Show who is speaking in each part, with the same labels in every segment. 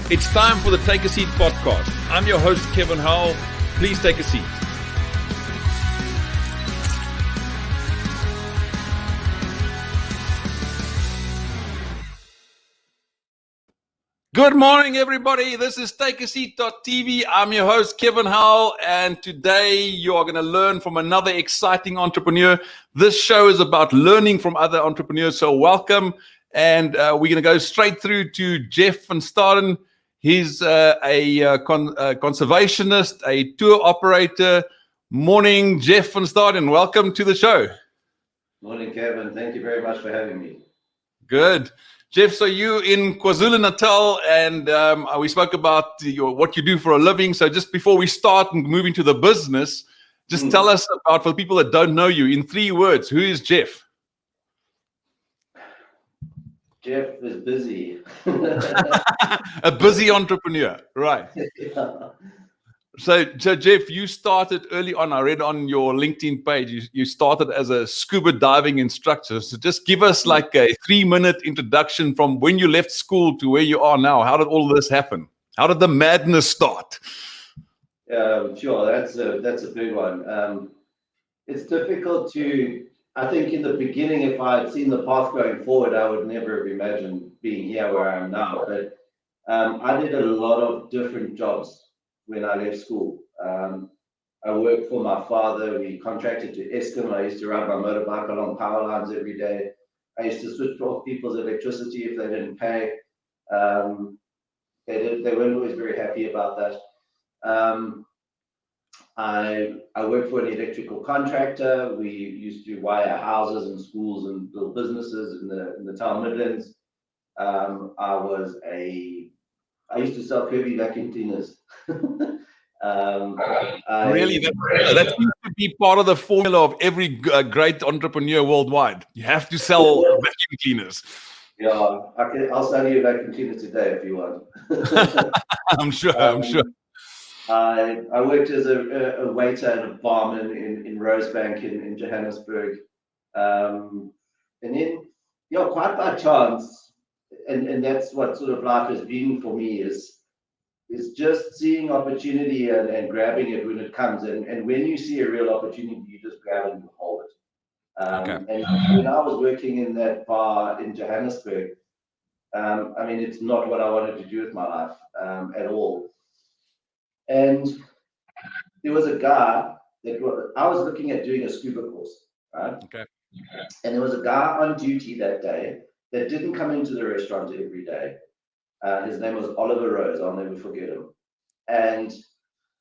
Speaker 1: It's time for the Take a Seat podcast. I'm your host, Kevin Howell. Please take a seat. Good morning, everybody. This is takeaseat.tv. I'm your host, Kevin Howell, and today you are going to learn from another exciting entrepreneur. This show is about learning from other entrepreneurs, so welcome. And we're going to go straight through to Jeff van Staden. He's a conservationist, a tour operator. Morning, Jeff van Staden. Welcome to the show.
Speaker 2: Morning, Kevin. Thank you very much for having me.
Speaker 1: Good. Jeff, so you in KwaZulu-Natal, and we spoke about what you do for a living. So just before we start and moving to the business, just tell us about, for the people that don't know you, in 3 words, who is Jeff?
Speaker 2: Jeff is busy.
Speaker 1: A busy entrepreneur, right?
Speaker 2: Yeah.
Speaker 1: So Jeff, you started early on. I read on your LinkedIn page, you started as a scuba diving instructor. So just give us like a 3-minute introduction from when you left school to where you are now. How did all this happen? How did the madness start?
Speaker 2: Sure, that's a big one. It's difficult to, I think in the beginning, if I had seen the path going forward, I would never have imagined being here where I am now. But I did a lot of different jobs when I left school. I worked for my father. We contracted to Eskom. I used to ride my motorbike along power lines every day. I used to switch off people's electricity if they didn't pay. They weren't always very happy about that. I worked for an electrical contractor. We used to wire houses and schools and build businesses in the town Midlands. I used to sell Kirby vacuum cleaners.
Speaker 1: Really, that seems to be part of the formula of every great entrepreneur worldwide. You have to sell vacuum cleaners.
Speaker 2: Yeah, I'll sell you a vacuum cleaner today if you want.
Speaker 1: I'm sure.
Speaker 2: I worked as a waiter and a barman in Rosebank in Johannesburg. And then, quite by chance, and that's what sort of life has been for me, is just seeing opportunity and grabbing it when it comes. And when you see a real opportunity, you just grab it and you hold it.
Speaker 1: Okay.
Speaker 2: And when I was working in that bar in Johannesburg, it's not what I wanted to do with my life at all. And there was a guy I was looking at doing a scuba course, right?
Speaker 1: Okay.
Speaker 2: And there was a guy on duty that day that didn't come into the restaurant every day. His name was Oliver Rose. I'll never forget him. And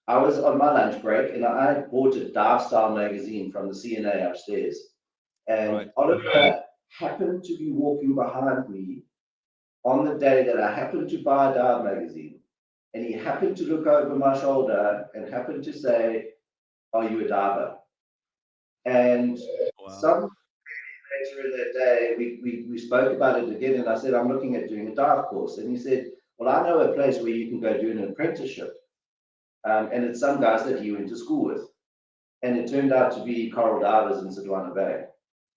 Speaker 2: I was on my lunch break, and I bought a dive style magazine from the CNA upstairs. And
Speaker 1: Right.
Speaker 2: Oliver happened to be walking behind me on the day that I happened to buy a dive magazine. And he happened to look over my shoulder and happened to say, "Are you a diver?" And some later in that day, we spoke about it again, and I said, "I'm looking at doing a dive course." And he said, "Well, I know a place where you can go do an apprenticeship." And it's some guys that he went to school with. And it turned out to be Coral Divers in Sodwana Bay.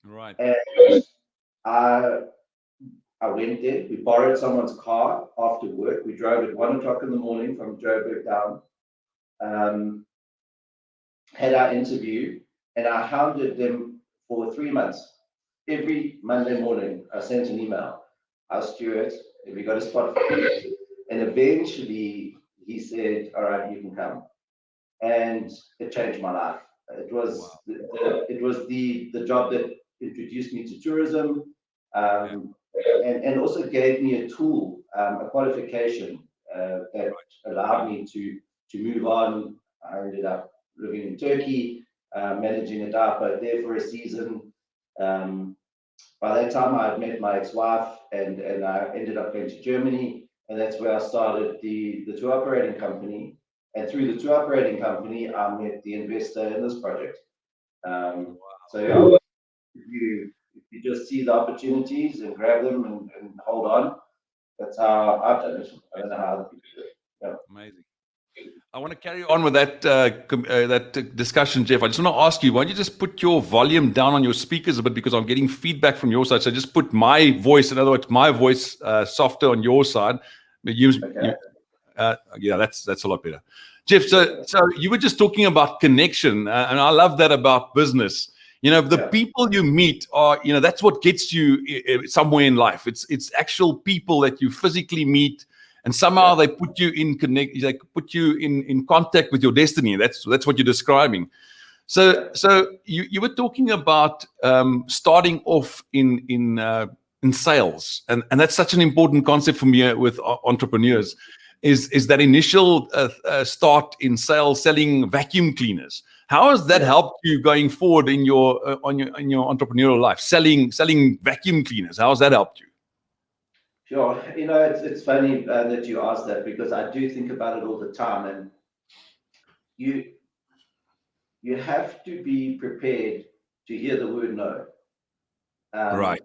Speaker 1: Right.
Speaker 2: And I went there. We borrowed someone's car after work. We drove at 1 o'clock in the morning from Joburg down. Had our interview, and I hounded them for 3 months. Every Monday morning, I sent an email. "How's Stuart? Have you got a spot for me?" And eventually, he said, "All right, you can come." And it changed my life. It was the job that introduced me to tourism, and also gave me a tool, a qualification that allowed me to move on. I ended up living in Turkey, managing a dive boat there for a season. By that time, I had met my ex-wife, and I ended up going to Germany, and that's where I started the tour operating company. And through the tour operating company, I met the investor in this project. If you just see the opportunities and grab them and hold on, that's how I've done it. I don't know how other people do it. Yeah.
Speaker 1: Amazing. I want to carry on with that discussion, Jeff. I just want to ask you, why don't you just put your volume down on your speakers a bit, because I'm getting feedback from your side. So just put my voice, in other words, my voice softer on your side. Yeah, that's a lot better. Jeff, so you were just talking about connection, and I love that about business. The people you meet are, that's what gets you somewhere in life. It's actual people that you physically meet, and somehow they put you in contact with your destiny. That's what you're describing. So you were talking about starting off in sales, and that's such an important concept for me with entrepreneurs. Is that initial start in sales, selling vacuum cleaners? How has that helped you going forward in your entrepreneurial life? Selling vacuum cleaners. How has that helped you?
Speaker 2: Sure. It's funny that you asked that, because I do think about it all the time, and you have to be prepared to hear the word no.
Speaker 1: Right.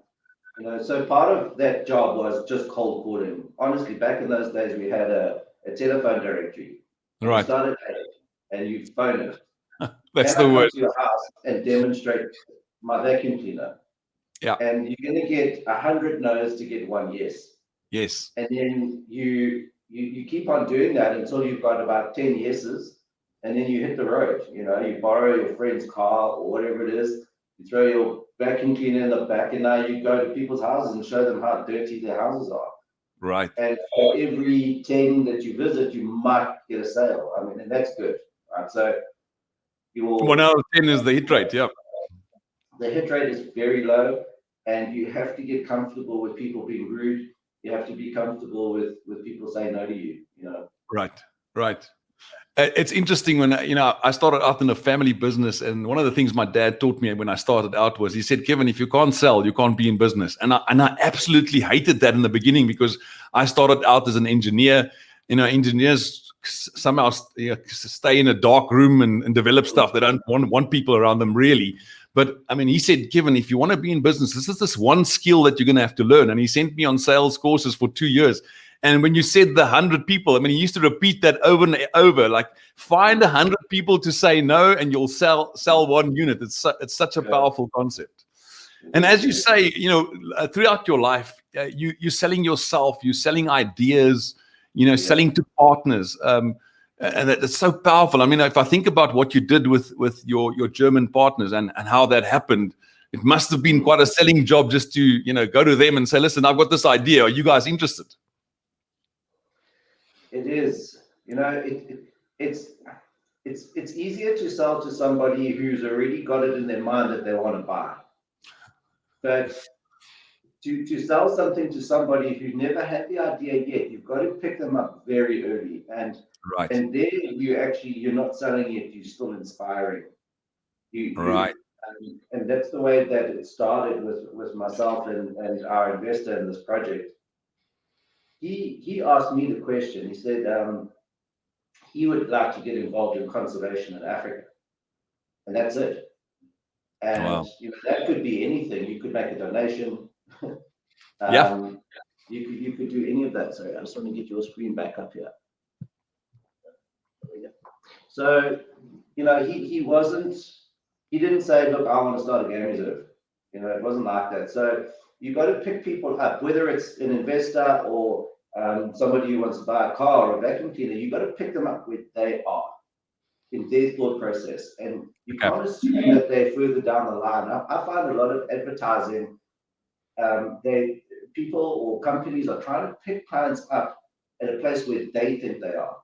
Speaker 2: So part of that job was just cold calling. Honestly, back in those days, we had a telephone directory.
Speaker 1: Right.
Speaker 2: You started at it, and you phone it.
Speaker 1: That's
Speaker 2: Can
Speaker 1: the
Speaker 2: I
Speaker 1: word.
Speaker 2: come to your house and demonstrate my vacuum cleaner?
Speaker 1: Yeah.
Speaker 2: And you're going to get 100 no's to get one yes.
Speaker 1: Yes.
Speaker 2: And then you keep on doing that until you've got about 10 yeses, and then you hit the road. You borrow your friend's car or whatever it is, you throw your vacuum cleaner in the back, and now you go to people's houses and show them how dirty their houses are.
Speaker 1: Right.
Speaker 2: And for every 10 that you visit, you might get a sale. I mean, and that's good, right? So you will.
Speaker 1: 1 out of 10 is the hit rate. Yeah.
Speaker 2: The hit rate is very low, and you have to get comfortable with people being rude. You have to be comfortable with people saying no to you.
Speaker 1: Right. It's interesting when I started out in a family business, and one of the things my dad taught me when I started out was, he said, "Kevin, if you can't sell, you can't be in business." And I absolutely hated that in the beginning, because I started out as an engineer. Engineers somehow stay in a dark room and develop stuff. They don't want people around them, really. But I mean, he said, "Kevin, if you want to be in business, this is this one skill that you're going to have to learn." And he sent me on sales courses for 2 years. And when you said the 100 people, I mean, he used to repeat that over and over, like, find 100 people to say no, and you'll sell one unit. It's such a powerful concept. And as you say, throughout your life, you're selling yourself, you're selling ideas, selling to partners. And that's so powerful. I mean, if I think about what you did with your German partners and how that happened, it must have been quite a selling job just to, go to them and say, "Listen, I've got this idea. Are you guys interested?"
Speaker 2: It is. It's easier to sell to somebody who's already got it in their mind that they want to buy. But to sell something to somebody who never had the idea yet, you've got to pick them up very early. And there you're not selling it, you're still inspiring. And that's the way that it started with myself and our investor in this project. He asked me the question. He said he would like to get involved in conservation in Africa, and that's it. And that could be anything. You could make a donation. You could do any of that. Sorry, I just want to get your screen back up here. So he didn't say, "Look, I want to start a game reserve." It wasn't like that. So you got to pick people up, whether it's an investor or somebody who wants to buy a car or a vacuum cleaner. You got to pick them up where they are in their thought process, and you can't assume that they're further down the line. I find a lot of advertising, people or companies are trying to pick clients up at a place where they think they are.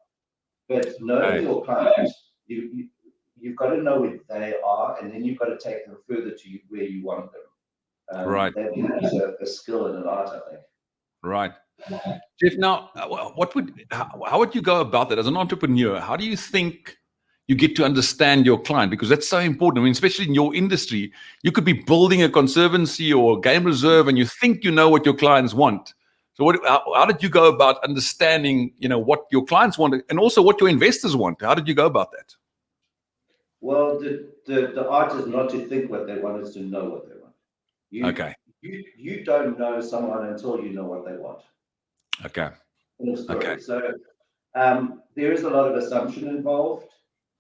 Speaker 2: But knowing your clients, you've got to know where they are, and then you've got to take them further to where you want them. That is a skill and an art, I think.
Speaker 1: Right. Jeff, now, how would you go about that as an entrepreneur? How do you think you get to understand your client? Because that's so important. I mean, especially in your industry, you could be building a conservancy or a game reserve, and you think you know what your clients want. So how did you go about understanding, what your clients want, and also what your investors want? How did you go about that?
Speaker 2: Well, the art is not to think what they want, it's to know what they want. You don't know someone until you know what they want. So there is a lot of assumption involved,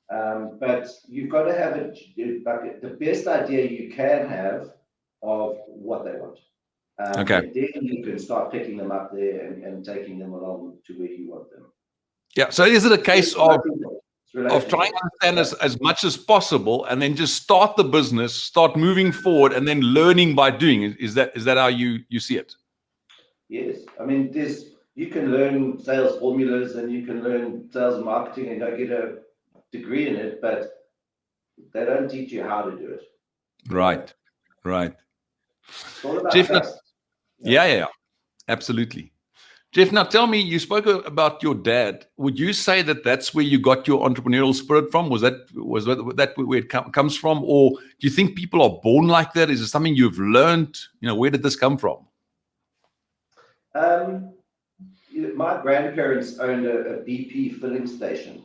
Speaker 2: but you've got to have the best idea you can have of what they want. And then you can start picking them up there and taking them along to where you want them.
Speaker 1: Yeah. So is it a case of trying to
Speaker 2: relationships.
Speaker 1: understand as much as possible, and then just start the business, start moving forward, and then learning by doing? Is that how you see it?
Speaker 2: Yes, I mean, you can learn sales formulas and you can learn sales and marketing and go get a degree in it, but they don't teach you how to do it.
Speaker 1: Right, right.
Speaker 2: It's all about
Speaker 1: Jeff,
Speaker 2: trust.
Speaker 1: yeah, absolutely. Jeff, now tell me, you spoke about your dad. Would you say that that's where you got your entrepreneurial spirit from? Was that where it comes from, or do you think people are born like that? Is it something you've learned? Where did this come from?
Speaker 2: My grandparents owned a BP filling station.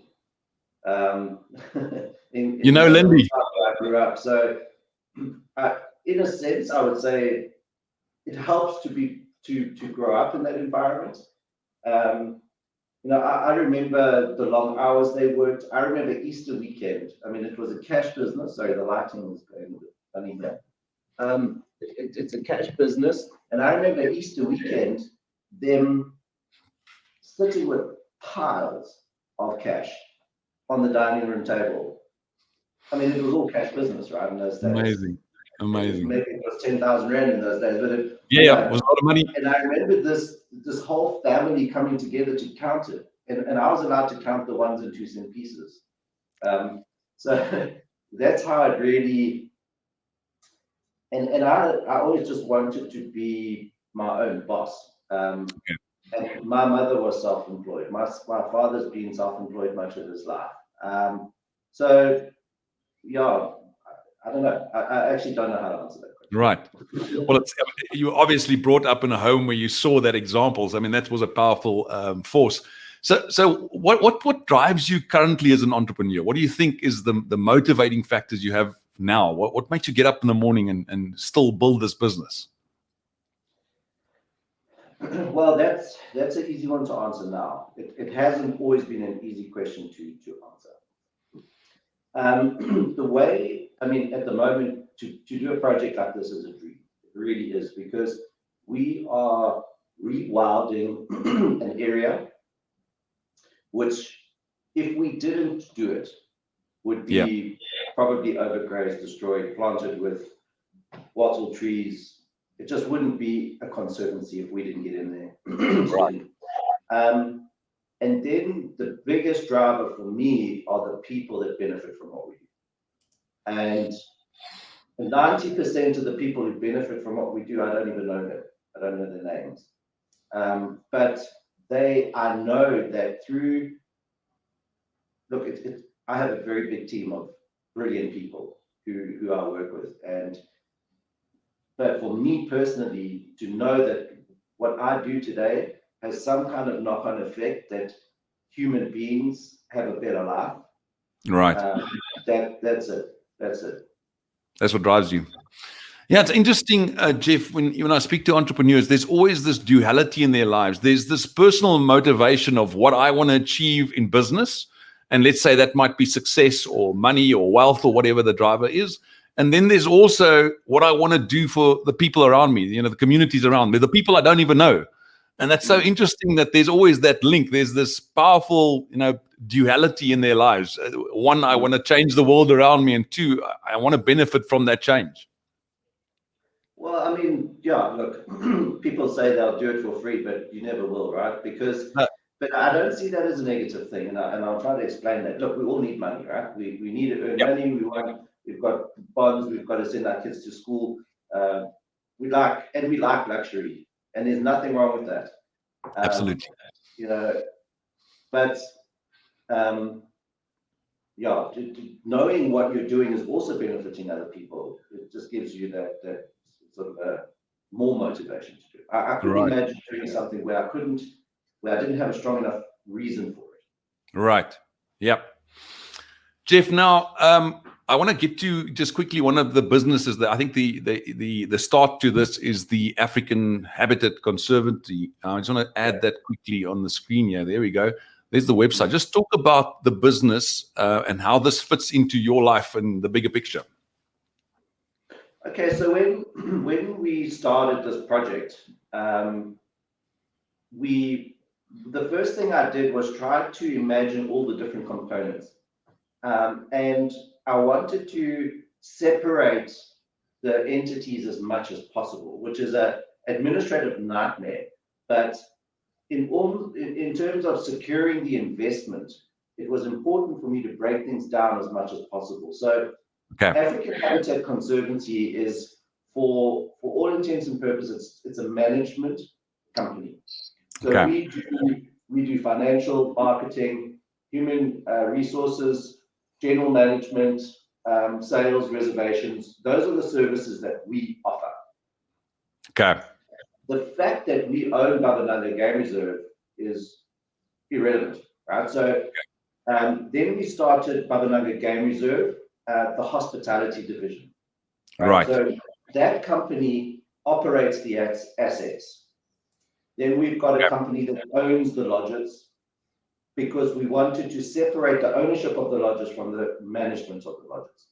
Speaker 2: In
Speaker 1: Lindy.
Speaker 2: where I grew up. So, in a sense, I would say it helps to grow up in that environment. I remember the long hours they worked. I remember Easter weekend. I mean, it was a cash business. Sorry, the lighting is going a bit funny here. It's a cash business, and I remember Easter weekend them sitting with piles of cash on the dining room table. I mean, it was all cash business, right, in those days.
Speaker 1: Amazing.
Speaker 2: Maybe it was 10,000 Rand in those days, but
Speaker 1: it was a lot of money.
Speaker 2: And I remember this whole family coming together to count it, and I was allowed to count the 1s and 2-cent pieces. So that's how it really. And I always just wanted to be my own boss. And my mother was self-employed. My father's been self-employed much of his life. So yeah, I don't know. I actually don't know how to answer that question.
Speaker 1: Right. Well, you were obviously brought up in a home where you saw that examples. I mean, that was a powerful force. So what drives you currently as an entrepreneur? What do you think is the motivating factors you have now? What makes you get up in the morning and still build this business?
Speaker 2: Well, that's an easy one to answer now. It hasn't always been an easy question to answer. The way, I mean, at the moment, to do a project like this is a dream. It really is, because we are rewilding an area which, if we didn't do it, would be probably overgrazed, destroyed, planted with wattle trees. It just wouldn't be a conservancy if we didn't get in there. Right. And then the biggest driver for me are the people that benefit from what we do. And 90% of the people who benefit from what we do, I don't even know them. I don't know their names. But I know that through, look, I have a very big team of brilliant people who I work with. But for me personally, to know that what I do today has some kind of knock-on effect, that human beings have a better life.
Speaker 1: Right.
Speaker 2: That's it.
Speaker 1: That's what drives you. Yeah, it's interesting, Jeff, when I speak to entrepreneurs, there's always this duality in their lives. There's this personal motivation of what I want to achieve in business. And let's say that might be success or money or wealth or whatever the driver is. And then there's also what I want to do for the people around me, the communities around me, the people I don't even know. And that's so interesting that there's always that link. There's this powerful, duality in their lives. One, I want to change the world around me. And two, I want to benefit from that change.
Speaker 2: Well, I mean, yeah, look, people say they'll do it for free, but you never will, right? But I don't see that as a negative thing. And I'll try to explain that. Look, we all need money, right? We need to earn money. We've got bonds. We've got to send our kids to school. We like luxury, and there's nothing wrong with that.
Speaker 1: Absolutely.
Speaker 2: But knowing what you're doing is also benefiting other people. It just gives you that sort of more motivation to do it. I couldn't imagine doing something where I didn't have a strong enough reason for it.
Speaker 1: Right. Yep. Jeff, now I want to get to just quickly one of the businesses that I think the start to this is the African Habitat Conservancy. I just want to add that quickly on the screen here. There we go. There's the website. Just talk about the business and how this fits into your life and the bigger picture.
Speaker 2: Okay, so when we started this project, the the first thing I did was try to imagine all the different components. And I wanted to separate the entities as much as possible, which is an administrative nightmare. But in terms of securing the investment, it was important for me to break things down as much as possible. So African Habitat Conservancy is, for all intents and purposes, it's a management company. So we do financial, marketing, human resources, general management, sales, reservations. Those are the services that we offer.
Speaker 1: Okay.
Speaker 2: The fact that we own Babananga Game Reserve is irrelevant, right? So then we started Babananga Game Reserve, the hospitality division. Right. So that company operates the assets. Then we've got a company that owns the lodges, because we wanted to separate the ownership of the lodges from the management of the lodges.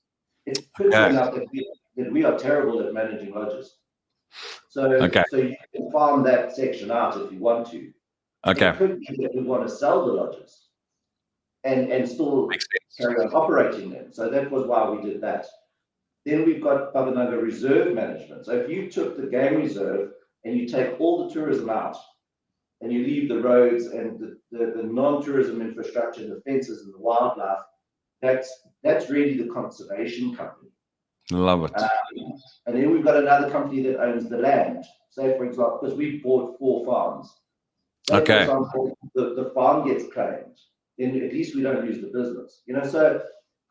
Speaker 2: It could turn out that we are terrible at managing lodges. So you can farm that section out if you want to. It could be that we want to sell the lodges and still carry on operating them. So that was why we did that. Then we've got Babananga Reserve Management. So if you took the game reserve and you take all the tourism out, and you leave the roads and the non-tourism infrastructure, the fences and the wildlife, that's really the conservation company.
Speaker 1: Love it.
Speaker 2: And then we've got another company that owns the land. Say, for example, because we bought 4 farms. Say, for example, the farm gets claimed, then at least we don't lose the business. So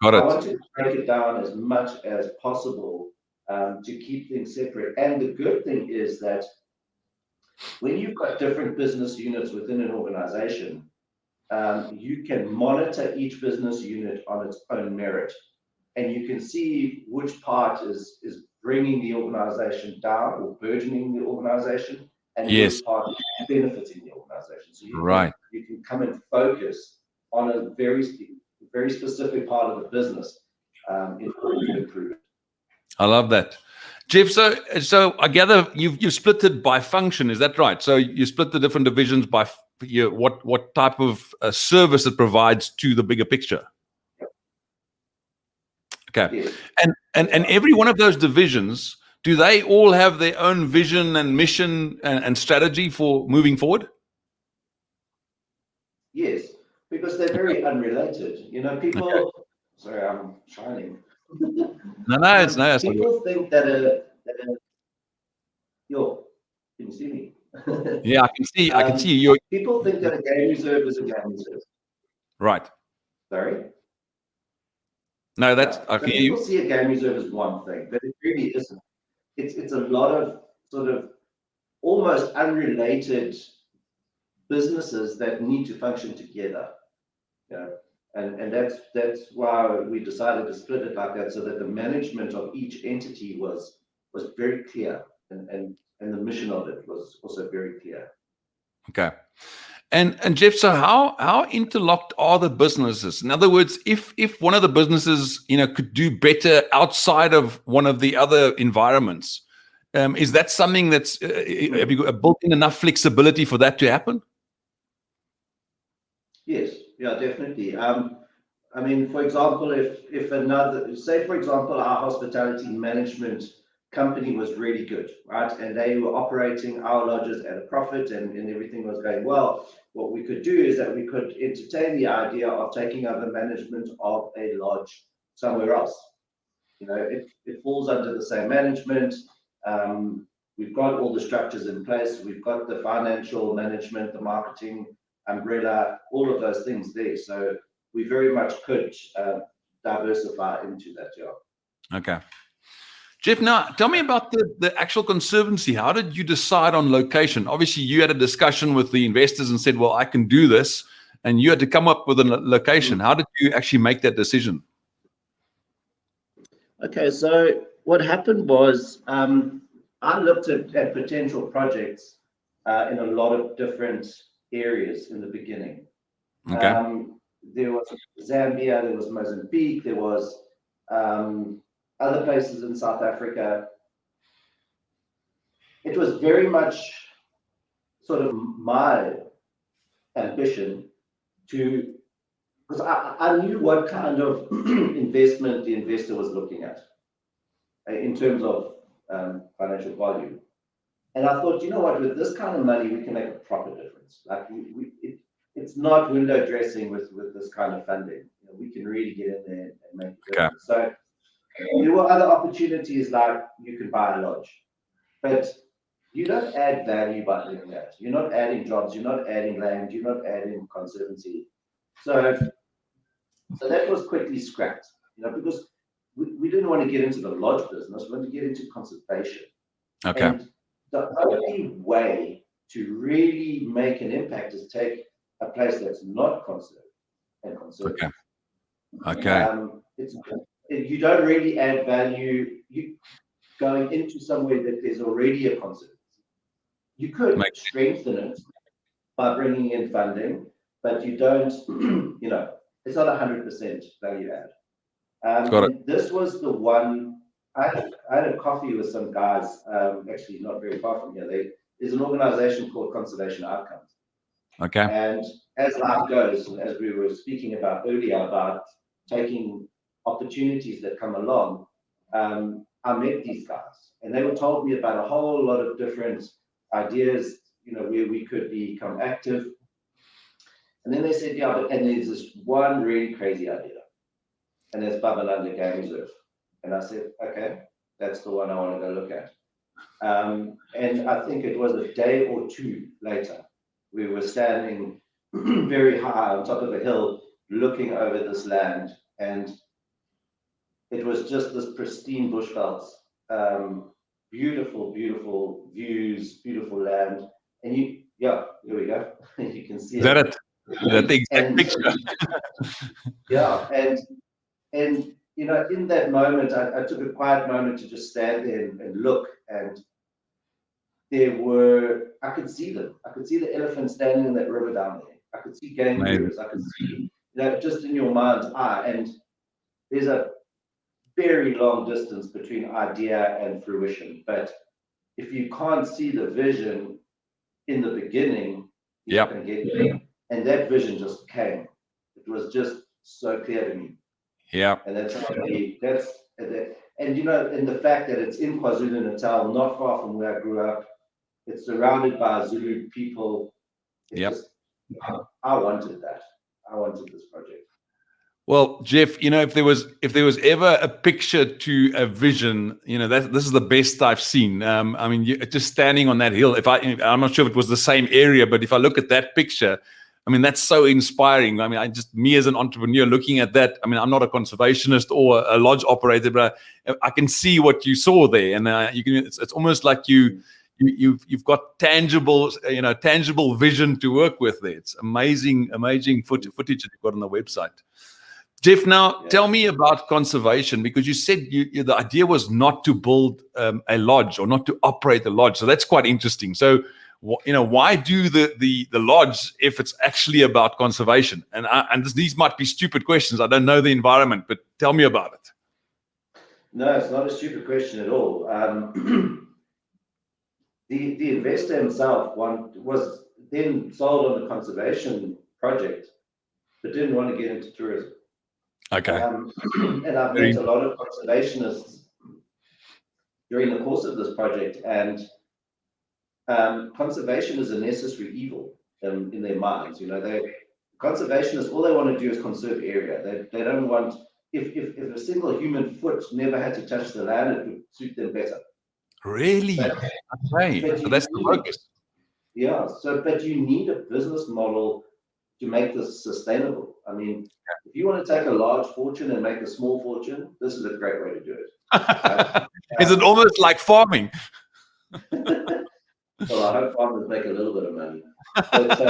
Speaker 2: I want to break it down as much as possible to keep things separate. And the good thing is that when you've got different business units within an organization, you can monitor each business unit on its own merit. And you can see which part is bringing the organization down or burdening the organization, and which part is benefiting the organization. So you can come and focus on a very specific part of the business in order to improve it.
Speaker 1: I love that. Jeff, so I gather you split it by function, is that right? So you split the different divisions by what type of service it provides to the bigger picture. Okay. Yes. And every one of those divisions, do they all have their own vision and mission and strategy for moving forward?
Speaker 2: Yes, because they're very unrelated. People. Sorry, I'm shining.
Speaker 1: No, it's no.
Speaker 2: People think that can you see me?
Speaker 1: Yeah, I can see you.
Speaker 2: People think that a game reserve is a game reserve.
Speaker 1: Right.
Speaker 2: Sorry?
Speaker 1: No, that's
Speaker 2: so people see a game reserve as one thing, but it really isn't. It's a lot of sort of almost unrelated businesses that need to function together. And that's why we decided to split it like that, so that the management of each entity was very clear, and the mission of it was also very clear.
Speaker 1: Okay. And Jeff, so how interlocked are the businesses? In other words, if one of the businesses could do better outside of one of the other environments, is that something that's have you built in enough flexibility for that to happen?
Speaker 2: Yes, yeah, definitely. I mean, for example, if another, say for example, our hospitality management company was really good, right? And they were operating our lodges at a profit and everything was going well. What we could do is that we could entertain the idea of taking over management of a lodge somewhere else. It falls under the same management. We've got all the structures in place. We've got the financial management, the marketing umbrella, all of those things there. So we very much could diversify into that job.
Speaker 1: Okay. Jeff, now tell me about the actual conservancy. How did you decide on location? Obviously, you had a discussion with the investors and said, well, I can do this. And you had to come up with a location. How did you actually make that decision?
Speaker 2: Okay, so what happened was I looked at potential projects in a lot of different areas in the beginning.
Speaker 1: Okay.
Speaker 2: There was Zambia, there was Mozambique, there was other places in South Africa. It was very much sort of my ambition to, because I knew what kind of investment the investor was looking at in terms of financial volume. And I thought, you know what, with this kind of money, we can make a proper difference. Like it's not window dressing with this kind of funding. You know, we can really get in there and make a difference. So there were other opportunities, like you can buy a lodge, but you don't add value by doing that. You're not adding jobs, you're not adding land, you're not adding conservancy. So that was quickly scrapped, you know, because we didn't want to get into the lodge business, we wanted to get into conservation.
Speaker 1: Okay.
Speaker 2: And the only way to really make an impact is take a place that's not conserved and conserve.
Speaker 1: Okay.
Speaker 2: You don't really add value. You going into somewhere that there's already a conservancy. You could strengthen it by bringing in funding, but you don't. You know, it's not 100% value add.
Speaker 1: Got it.
Speaker 2: This was the one. I had a coffee with some guys, actually not very far from here. There's an organization called Conservation Outcomes.
Speaker 1: Okay.
Speaker 2: And as life goes, as we were speaking about earlier, about taking opportunities that come along, I met these guys, and they were told me about a whole lot of different ideas, you know, where we could become active. And then they said, yeah, and there's this one really crazy idea, and there's Babalanda Game Reserve. And I said, okay, that's the one I want to go look at. And I think it was a day or two later, we were standing very high on top of a hill, looking over this land, and it was just this pristine bushveld, beautiful, beautiful views, beautiful land. And here we go. You can see
Speaker 1: it. Is that it? That the exact picture.
Speaker 2: Yeah, and you know, in that moment, I took a quiet moment to just stand there and look, and I could see them. I could see the elephants standing in that river down there. I could see game viewers. I could see, you know, just in your mind's eye. And there's a very long distance between idea and fruition. But if you can't see the vision in the beginning, you're not going to get there. And that vision just came. It was just so clear to me.
Speaker 1: Yeah.
Speaker 2: And and you know, and the fact that it's in KwaZulu-Natal, not far from where I grew up, it's surrounded by Zulu people. I wanted that. I wanted this project.
Speaker 1: Well, Jeff, you know, if there was ever a picture to a vision, you know, this is the best I've seen. I mean, just standing on that hill. I'm not sure if it was the same area, but if I look at that picture, I mean, that's so inspiring. I mean, me as an entrepreneur looking at that, I mean, I'm not a conservationist or a lodge operator, but I can see what you saw there, and it's almost like you've got tangible vision to work with there. It's amazing footage that you've got on the website. Jeff, now tell me about conservation, because you said the idea was not to build a lodge or not to operate a lodge. So that's quite interesting. So, you know, why do the lodge if it's actually about conservation? And these might be stupid questions. I don't know the environment, but tell me about it.
Speaker 2: No, it's not a stupid question at all. The investor himself was then sold on the conservation project, but didn't want to get into tourism.
Speaker 1: Okay.
Speaker 2: And I've met a lot of conservationists during the course of this project, and conservation is a necessary evil in their minds. You know, conservationists, all they want to do is conserve area. They don't want, if a single human foot never had to touch the land, it would suit them better.
Speaker 1: Really? Okay. So that's the focus.
Speaker 2: Yeah. But you need a business model to make this sustainable. I mean, if you want to take a large fortune and make a small fortune, this is a great way to do it.
Speaker 1: Is it almost like farming?
Speaker 2: Well, I hope farmers make a little bit of money. But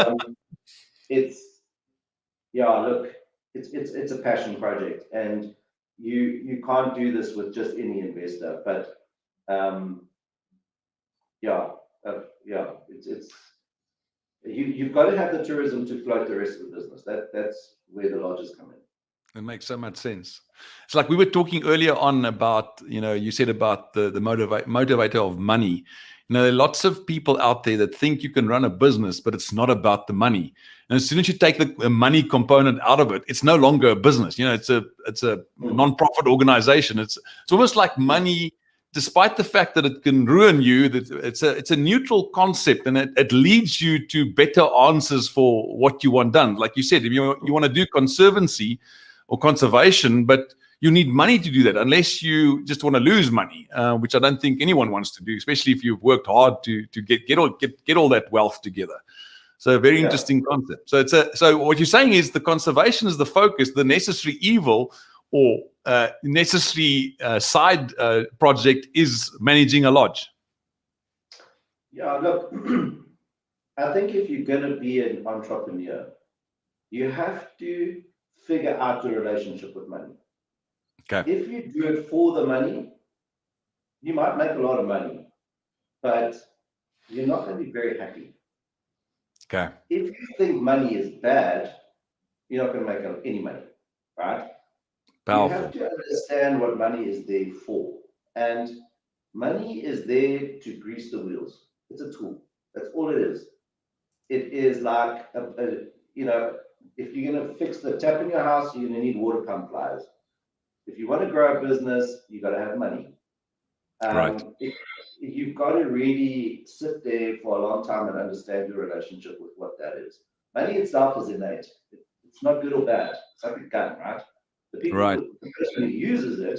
Speaker 2: it's a passion project, and you can't do this with just any investor. But you've got to have the tourism to float the rest of the business. That's where the lodges come in.
Speaker 1: It makes so much sense. It's like we were talking earlier on about, you said about the motivator of money. There are lots of people out there that think you can run a business, but it's not about the money. And as soon as you take the money component out of it, it's no longer a business. It's a non-profit organization. It's almost like money, despite the fact that it can ruin you, that it's a neutral concept, and it leads you to better answers for what you want done. Like you said, if you want to do conservancy or conservation, but you need money to do that, unless you just want to lose money, which I don't think anyone wants to do, especially if you've worked hard to get all that wealth together. So a very interesting concept. So what you're saying is the conservation is the focus, the necessary evil or necessary side project is managing a lodge.
Speaker 2: Yeah, look, I think if you're going to be an entrepreneur, you have to figure out your relationship with money.
Speaker 1: Okay.
Speaker 2: If you do it for the money, you might make a lot of money, but you're not going to be very happy.
Speaker 1: Okay.
Speaker 2: If you think money is bad, you're not going to make any money, right?
Speaker 1: Powerful.
Speaker 2: You have to understand what money is there for. And money is there to grease the wheels. It's a tool. That's all it is. It is like, if you're going to fix the tap in your house, you're going to need water pump pliers. If you want to grow a business, you got to have money.
Speaker 1: Right.
Speaker 2: You've got to really sit there for a long time and understand your relationship with what that is. Money itself is innate. It's not good or bad. It's like a gun, right? The person who uses it,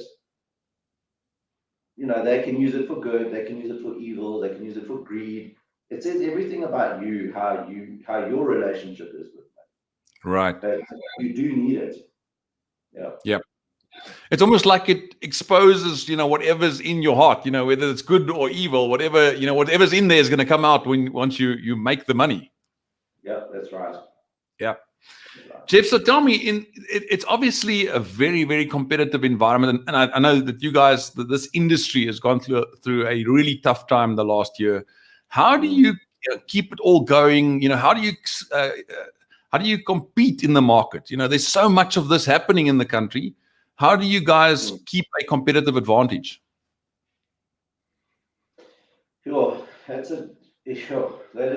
Speaker 2: they can use it for good, they can use it for evil, they can use it for greed. It says everything about you, how your relationship is with money.
Speaker 1: Right.
Speaker 2: But you do need it. Yeah.
Speaker 1: Yep. It's almost like it exposes, whatever's in your heart, whether it's good or evil, whatever's in there is going to come out once you make the money.
Speaker 2: Yeah, that's right.
Speaker 1: Yeah. Jeff, so tell me, it's obviously a very, very competitive environment, and I know that you guys, this industry has gone through a really tough time the last year. How do you keep it all going? How do you compete in the market? There's so much of this happening in the country. How do you guys keep a competitive advantage?
Speaker 2: Sure, that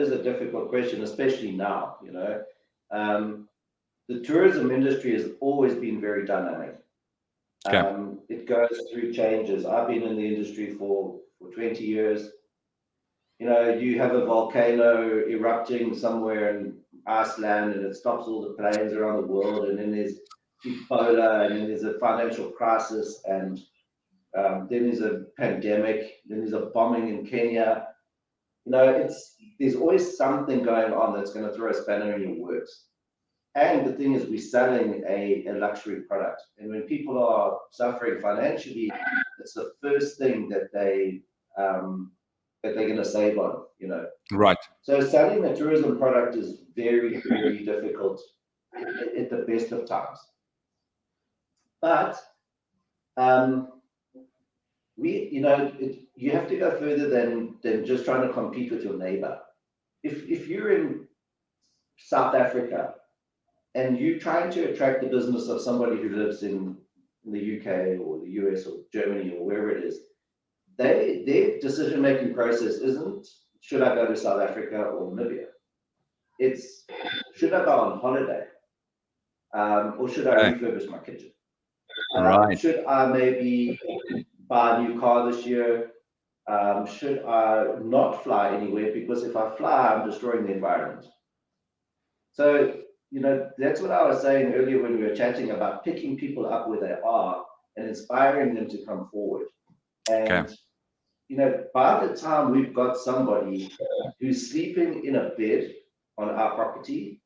Speaker 2: is a difficult question, especially now. The tourism industry has always been very dynamic.
Speaker 1: Okay.
Speaker 2: It goes through changes. I've been in the industry for 20 years. You have a volcano erupting somewhere in Iceland and it stops all the planes around the world, and then there's Ebola, and then there's a financial crisis, and then there's a pandemic, then there's a bombing in Kenya. There's always something going on that's going to throw a spanner in your works. And the thing is, we're selling a luxury product, and when people are suffering financially, it's the first thing that they're going to save on.
Speaker 1: Right.
Speaker 2: So selling a tourism product is very, very difficult at the best of times. But you have to go further than just trying to compete with your neighbor. If you're in South Africa and you're trying to attract the business of somebody who lives in the UK or the US or Germany or wherever it is, their decision-making process isn't, should I go to South Africa or Namibia? It's, should I go on holiday? Or should I refurbish my kitchen?
Speaker 1: Right.
Speaker 2: Should I maybe buy a new car this year? Should I not fly anywhere? Because if I fly, I'm destroying the environment. So, that's what I was saying earlier when we were chatting about picking people up where they are and inspiring them to come forward. And, by the time we've got somebody who's sleeping in a bed on our property,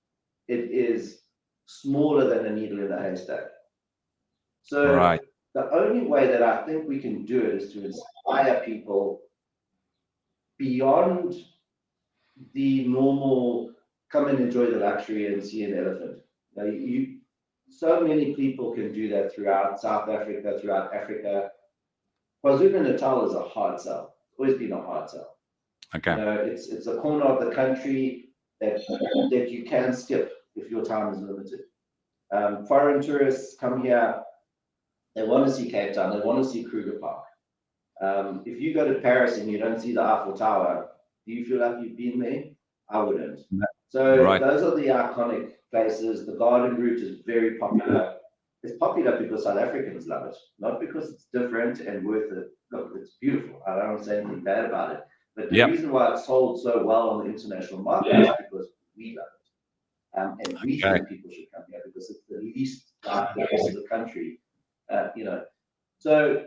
Speaker 2: it is smaller than a needle in a haystack. So the only way that I think we can do it is to inspire people beyond the normal come and enjoy the luxury and see an elephant. So many people can do that throughout South Africa, throughout Africa. KwaZulu-Natal is a hard sell. It's always been a hard sell.
Speaker 1: Okay.
Speaker 2: It's a corner of the country that you can skip if your time is limited. Foreign tourists come here, they want to see Cape Town, they want to see Kruger Park. If you go to Paris and you don't see the Eiffel Tower, do you feel like you've been there? I wouldn't. So
Speaker 1: Right.
Speaker 2: those are the iconic places. The garden route is very popular. It's popular because South Africans love it, not because it's different and worth it. Look, it's beautiful. I don't say anything bad about it. But the reason why it's sold so well on the international market is because we love it. And we think people should come here because it's the least like the rest of the country. So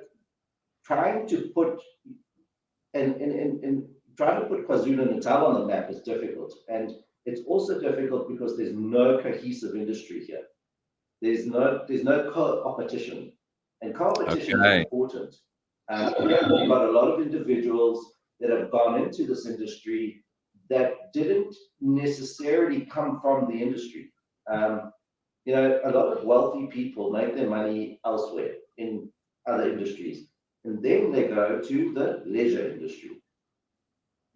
Speaker 2: trying to put trying to put KwaZulu-Natal on the map is difficult. And it's also difficult because there's no cohesive industry here. There's no competition, and competition is important. We've got a lot of individuals that have gone into this industry that didn't necessarily come from the industry. A lot of wealthy people make their money elsewhere in other industries, and then they go to the leisure industry.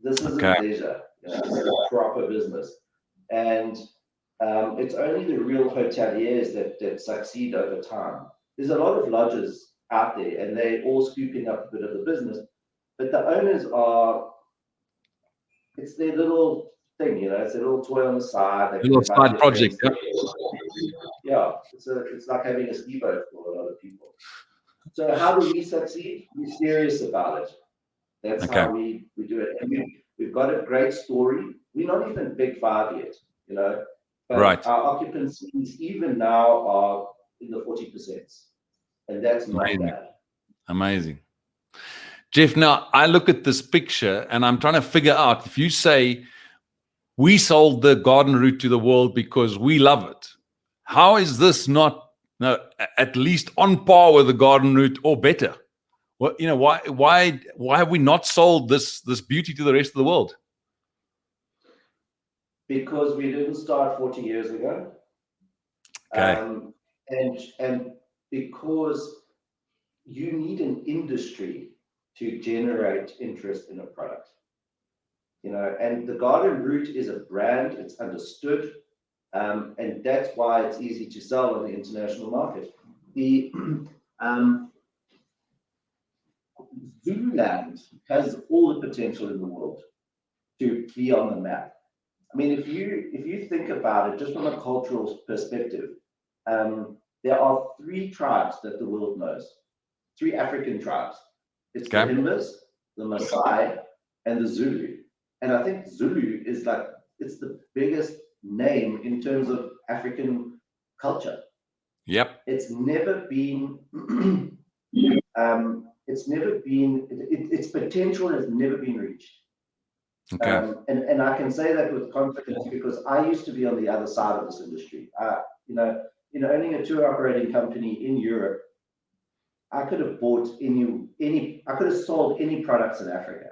Speaker 2: This isn't leisure, this is a proper business. And it's only the real hoteliers that succeed over time. There's a lot of lodges out there, and they're all scooping up a bit of the business, but the owners it's their little thing, it's a little toy on the side.
Speaker 1: A little side project.
Speaker 2: Yeah, it's like having a ski boat for a lot of people. So how do we succeed? We're serious about it. That's how we do it. And we've got a great story. We're not even big five yet, but our occupancies even now are in the 40%. And that's not bad.
Speaker 1: Amazing. Jeff, now I look at this picture and I'm trying to figure out, if you say we sold the garden route to the world because we love it, how is this not at least on par with the garden route or better? Why have we not sold this beauty to the rest of the world?
Speaker 2: Because we didn't start 40 years ago. And because you need an industry to generate interest in a product. And the garden route is a brand, it's understood, and that's why it's easy to sell on the international market. The Zululand has all the potential in the world to be on the map. I mean, if you think about it, just from a cultural perspective, there are 3 tribes that the world knows, 3 African tribes. It's the Imbas, the Maasai, and the Zulu. And I think Zulu is it's the biggest name in terms of African culture.
Speaker 1: Yep.
Speaker 2: It's never been, its potential has never been reached.
Speaker 1: Okay.
Speaker 2: And I can say that with confidence because I used to be on the other side of this industry. Owning a tour operating company in Europe, I could have bought I could have sold any products in Africa.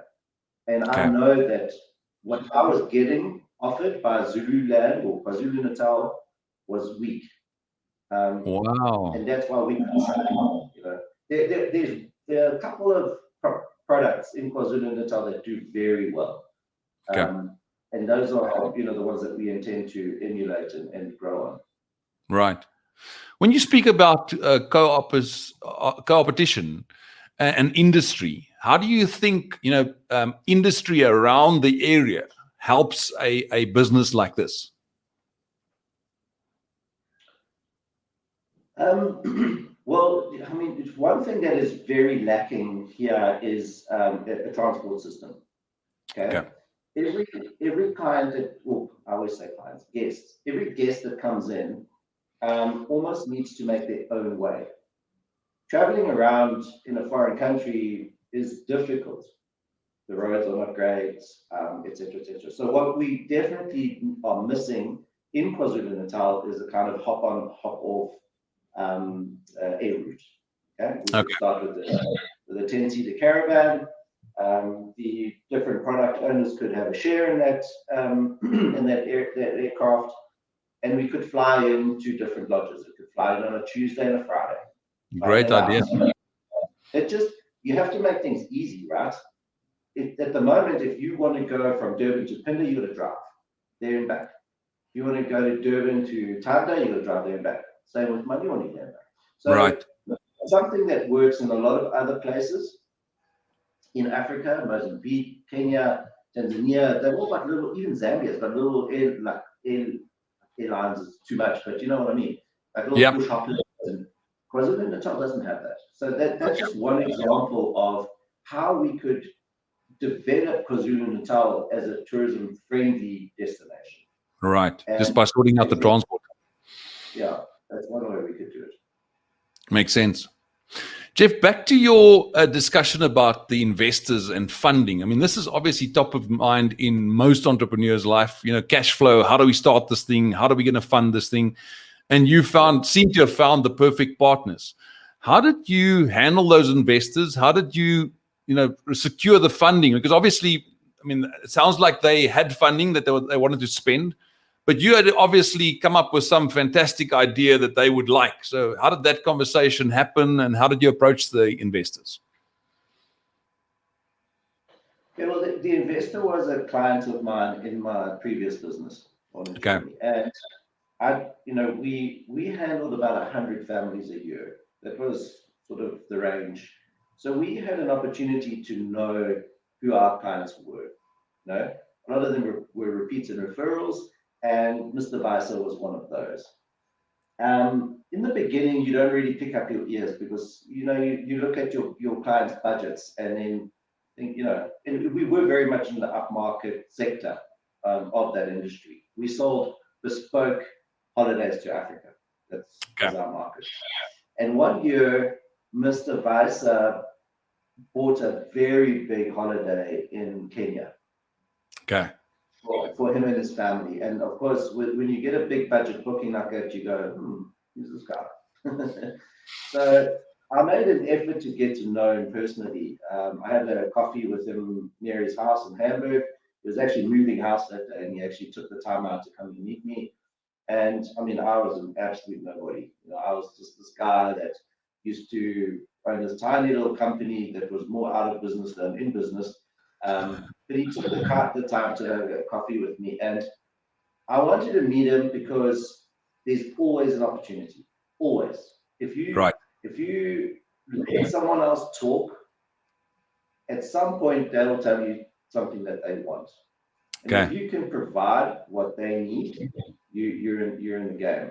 Speaker 2: And I know that what I was getting offered by Zululand or KwaZulu-Natal was weak.
Speaker 1: Wow.
Speaker 2: And that's why we couldn't sell it. There are a couple of products in KwaZulu-Natal that do very well. And those are the ones that we intend to emulate and grow on.
Speaker 1: Right. When you speak about co-opetition and industry, how do you think industry around the area helps a business like this?
Speaker 2: Well, I mean, one thing that is very lacking here is a transport system. Okay. Every client I always say clients, guests. Every guest that comes in almost needs to make their own way. Traveling around in a foreign country is difficult. The roads are not great, etc., etc. So what we definitely are missing in KwaZulu-Natal is a kind of hop on, hop off air route. Okay, we could start with the 10-seater caravan. The different product owners could have a share in that aircraft, and we could fly into different lodges. We could fly in on a Tuesday and a Friday.
Speaker 1: Great idea.
Speaker 2: You have to make things easy, right? At the moment, if you want to go from Durban to Phinda, you got to drive there and back. If you want to go to Durban to Tanda, you got to drive there and back. Same with money on Uganda. So
Speaker 1: Right.
Speaker 2: something that works in a lot of other places in Africa, Mozambique, Kenya, Tanzania, they've all got little, even Zambia's got little airlines is too much, but you know what I mean? Like little push hoppers. And KwaZulu-Natal doesn't have that. So that's just one example of how we could develop KwaZulu-Natal as a tourism-friendly destination.
Speaker 1: Right.
Speaker 2: And
Speaker 1: just by sorting out the transport.
Speaker 2: Yeah, that's one way we could do it.
Speaker 1: Makes sense. Jeff, back to your discussion about the investors and funding. I mean, this is obviously top of mind in most entrepreneurs' life. You know, cash flow. How do we start this thing? How are we going to fund this thing? And you seem to have found the perfect partners. How did you handle those investors? How did you secure the funding? Because obviously, I mean, it sounds like they had funding that they wanted to spend, but you had obviously come up with some fantastic idea that they would like. So how did that conversation happen, and how did you approach the investors?
Speaker 2: Yeah, well, the investor was a client of mine in my previous business.
Speaker 1: Okay.
Speaker 2: And we handled about 100 families a year. That was sort of the range. So we had an opportunity to know who our clients were. A lot of them were repeats and referrals, and Mr. Weiser was one of those. In the beginning, you don't really pick up your ears because you look at your clients' budgets and then think, and we were very much in the upmarket sector of that industry. We sold bespoke holidays to Africa. That's our market. And one year, Mr. Weiser bought a very big holiday in Kenya.
Speaker 1: Okay.
Speaker 2: For him and his family. And of course, when you get a big budget booking like that, you go, who's this guy? So I made an effort to get to know him personally. I had a coffee with him near his house in Hamburg. He was actually moving house that day, and he actually took the time out to come and meet me. And I mean, I was an absolute nobody. I was just this guy that used to run this tiny little company that was more out of business than in business. But he took the time to have a coffee with me, and I wanted to meet him because there's always an opportunity. Always. If you let someone else talk, at some point they'll tell you something that they want. And if you can provide what they need, you're in the game.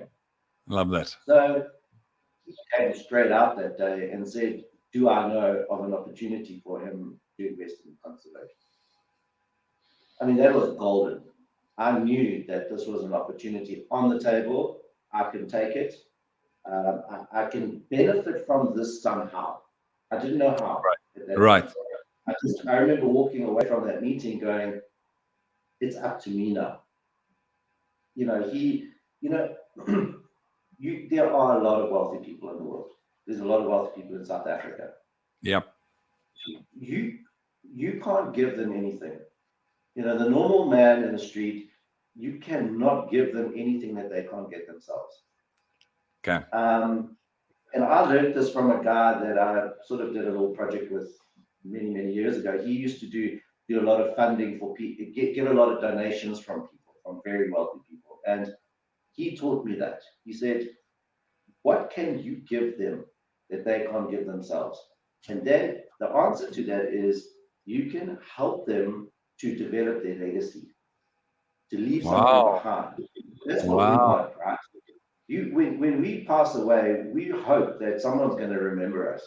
Speaker 1: Love that.
Speaker 2: So he came straight out that day and said, do I know of an opportunity for him to invest in conservation? I mean, that was golden. I knew that this was an opportunity on the table. I can take it. I can benefit from this somehow. I didn't know how.
Speaker 1: Right.
Speaker 2: I remember walking away from that meeting going, it's up to me now. There are a lot of wealthy people in the world. There's a lot of wealthy people in South Africa.
Speaker 1: Yep.
Speaker 2: You can't give them anything. The normal man in the street, you cannot give them anything that they can't get themselves.
Speaker 1: Okay.
Speaker 2: And I learned this from a guy that I sort of did a little project with many, many years ago. He used to do a lot of funding for people, get a lot of donations from people, from very wealthy people. And he taught me that. He said, what can you give them that they can't give themselves? And then the answer to that is you can help them to develop their legacy, to leave something behind. That's what we want, right? When we pass away, we hope that someone's going to remember us.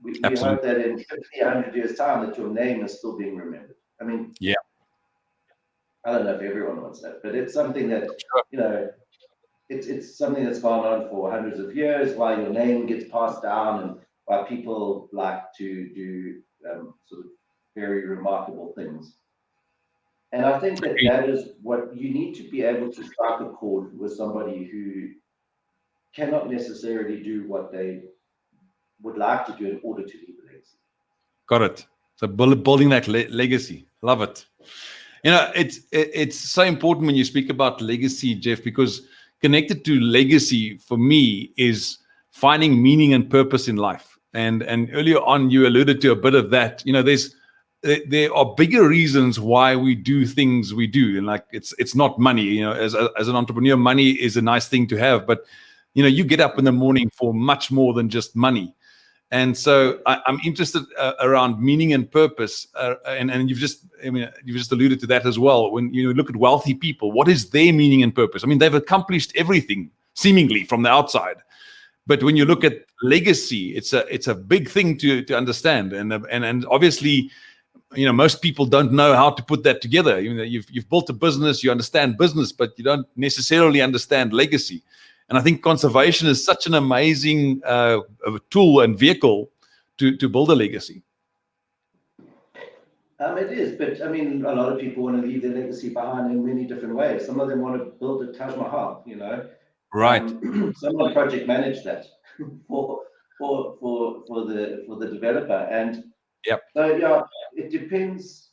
Speaker 2: we hope that in 50, 100 years' time that your name is still being remembered. I mean, I don't know if everyone wants that, but it's something that, it's something that's gone on for hundreds of years, why your name gets passed down and why people like to do sort of very remarkable things. And I think that is what you need to be able to strike a chord with somebody who cannot necessarily do what they would like to do in order to leave a legacy.
Speaker 1: Got it. So building that legacy. Love it. It's so important when you speak about legacy, Jeff, because connected to legacy for me is finding meaning and purpose in life. And earlier on, you alluded to a bit of that. There's there are bigger reasons why we do things we do, and like it's not money. You know, as an entrepreneur, money is a nice thing to have, but you know, you get up in the morning for much more than just money. And so I'm interested around meaning and purpose, and you've just alluded to that as well. When you look at wealthy people, what is their meaning and purpose? I mean, they've accomplished everything seemingly from the outside, but when you look at legacy, it's a big thing to understand, and obviously, you know, most people don't know how to put that together. You know, you've built a business, you understand business, but you don't necessarily understand legacy. And I think conservation is such an amazing tool and vehicle to build a legacy.
Speaker 2: It is, but I mean, a lot of people want to leave their legacy behind in many different ways. Some of them want to build a Taj Mahal, you know.
Speaker 1: Right.
Speaker 2: Someone project managed that for the developer, and
Speaker 1: yep.
Speaker 2: So yeah, it depends.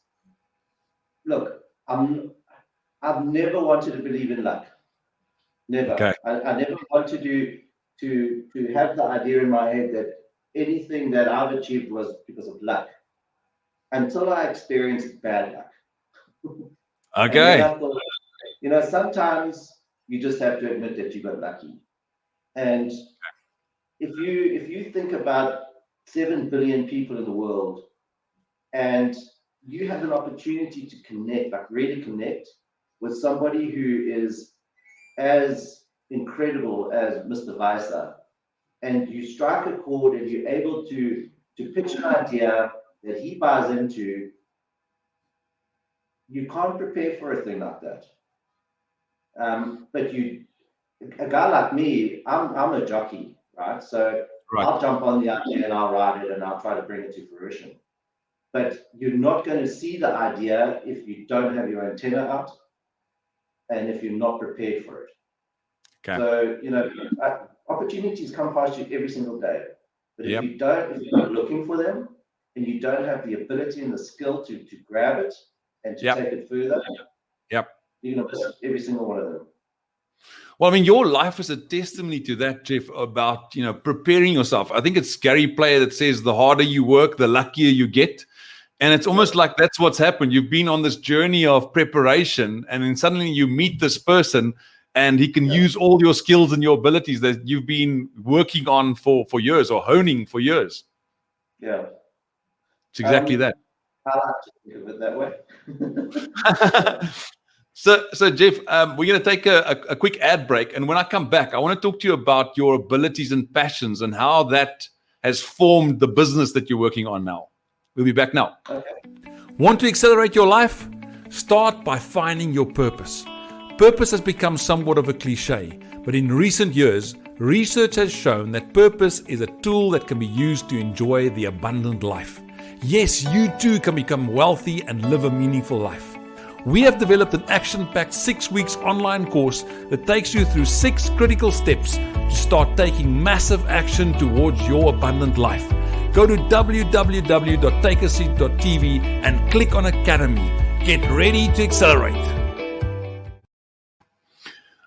Speaker 2: Look, I've never wanted to believe in luck. Never.
Speaker 1: Okay.
Speaker 2: I never wanted to have the idea in my head that anything that I've achieved was because of luck, until I experienced bad luck.
Speaker 1: Okay.
Speaker 2: And then I thought, you know, sometimes you just have to admit that you got lucky. And if you think about 7 billion people in the world, and you have an opportunity to connect, like really connect with somebody who is as incredible as Mr. Weiser, and you strike a chord and you're able to pitch an idea that he buys into, you can't prepare for a thing like that. But a guy like me, I'm a jockey, right? So
Speaker 1: right.
Speaker 2: I'll jump on the idea and I'll ride it and I'll try to bring it to fruition. But you're not going to see the idea if you don't have your antenna out and if you're not prepared for it.
Speaker 1: Okay.
Speaker 2: So, you know, opportunities come past you every single day. But if
Speaker 1: Yep.
Speaker 2: if you're not looking for them and you don't have the ability and the skill to grab it and to
Speaker 1: Yep.
Speaker 2: take it further,
Speaker 1: yep.
Speaker 2: you're going to miss every single one of them.
Speaker 1: Well, I mean, your life is a testimony to that, Jeff, about, you know, preparing yourself. I think it's Gary Player that says the harder you work, the luckier you get. And it's almost like that's what's happened. You've been on this journey of preparation, and then suddenly you meet this person and he can use all your skills and your abilities that you've been working on for years, or honing for years.
Speaker 2: Yeah.
Speaker 1: It's exactly that.
Speaker 2: I like to think of it that way.
Speaker 1: So Jeff, we're going to take a quick ad break. And when I come back, I want to talk to you about your abilities and passions and how that has formed the business that you're working on now. We'll be back now.
Speaker 2: Okay.
Speaker 1: Want to accelerate your life? Start by finding your purpose. Purpose has become somewhat of a cliche, but in recent years, research has shown that purpose is a tool that can be used to enjoy the abundant life. Yes, you too can become wealthy and live a meaningful life. We have developed an action-packed 6 weeks online course that takes you through 6 critical steps to start taking massive action towards your abundant life. Go to www.takeaseat.tv and click on Academy. Get ready to accelerate.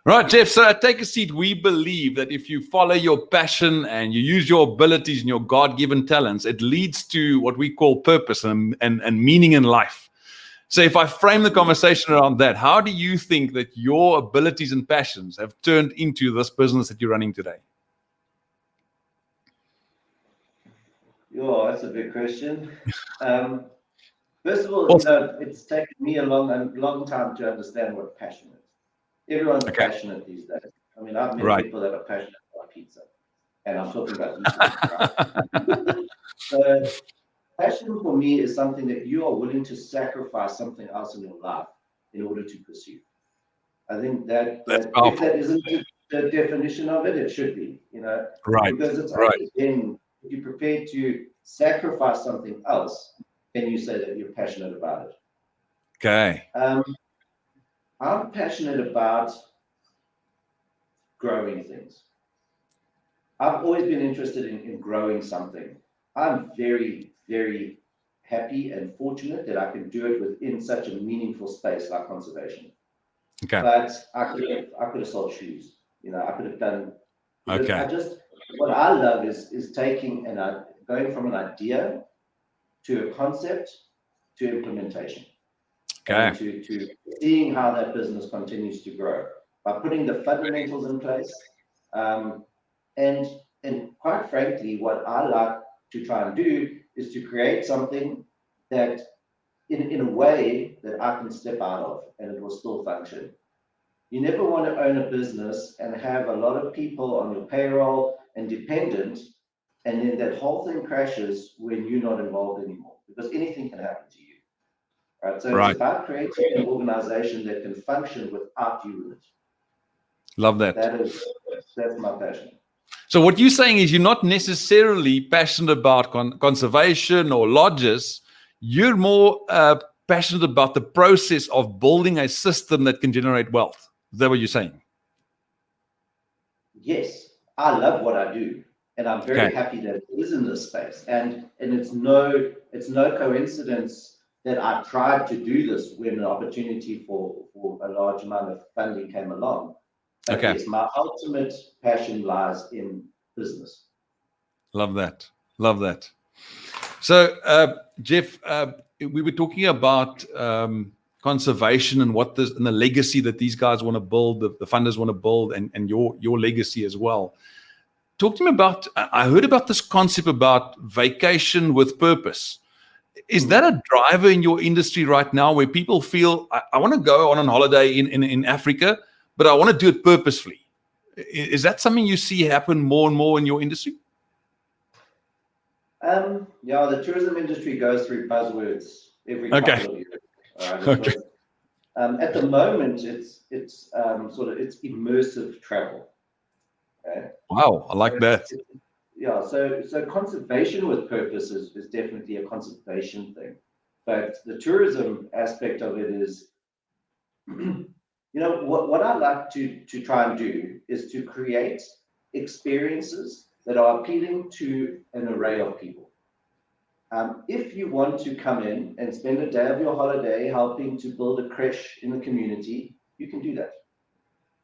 Speaker 1: Right, Jeff, so at Take a Seat, we believe that if you follow your passion and you use your abilities and your God-given talents, it leads to what we call purpose and meaning in life. So if I frame the conversation around that, how do you think that your abilities and passions have turned into this business that you're running today?
Speaker 2: Oh, that's a big question. First of all, you know, it's taken me a long time to understand what passion is. Everyone's passionate these days. I mean, I've met people that are passionate about pizza, and I'm talking about eating. So, passion for me is something that you are willing to sacrifice something else in your life in order to pursue. I think that if that isn't the definition of it, it should be, you know, because it's only then if you're prepared to sacrifice something else, then you say that you're passionate about it.
Speaker 1: Okay.
Speaker 2: I'm passionate about growing things. I've always been interested in growing something. I'm very, very happy and fortunate that I can do it within such a meaningful space like conservation.
Speaker 1: Okay.
Speaker 2: But I could have sold shoes. You know, I could have done.
Speaker 1: Okay.
Speaker 2: What I love is taking going from an idea to a concept to implementation.
Speaker 1: Okay.
Speaker 2: And to seeing how that business continues to grow by putting the fundamentals in place. And quite frankly, what I like to try and do is to create something that in a way that I can step out of and it will still function. You never want to own a business and have a lot of people on your payroll and dependent, and then that whole thing crashes when you're not involved anymore, because anything can happen to you. Right? So
Speaker 1: Right.
Speaker 2: it's about creating an organization that can function without you in it.
Speaker 1: Love that.
Speaker 2: That's my passion.
Speaker 1: So what you're saying is you're not necessarily passionate about conservation or lodges. You're more passionate about the process of building a system that can generate wealth. Is that what you're saying?
Speaker 2: Yes, I love what I do, and I'm very happy that it is in this space. And it's no coincidence that I tried to do this when an opportunity for a large amount of funding came along. But yes, my ultimate passion lies in business.
Speaker 1: Love that. Love that. So, Jeff, we were talking about conservation and and the legacy that these guys want to build, the funders want to build, and your legacy as well. Talk to me about, I heard about this concept about vacation with purpose. Is that a driver in your industry right now where people feel, I want to go on holiday in Africa, but I want to do it purposefully? Is that something you see happen more and more in your industry?
Speaker 2: Yeah, the tourism industry goes through buzzwords every couple of years. Because, at the moment, it's immersive travel. Okay?
Speaker 1: Wow, I like that.
Speaker 2: Yeah, so conservation with purpose is definitely a conservation thing, but the tourism aspect of it is, what I like to try and do is to create experiences that are appealing to an array of people. If you want to come in and spend a day of your holiday helping to build a creche in the community, you can do that,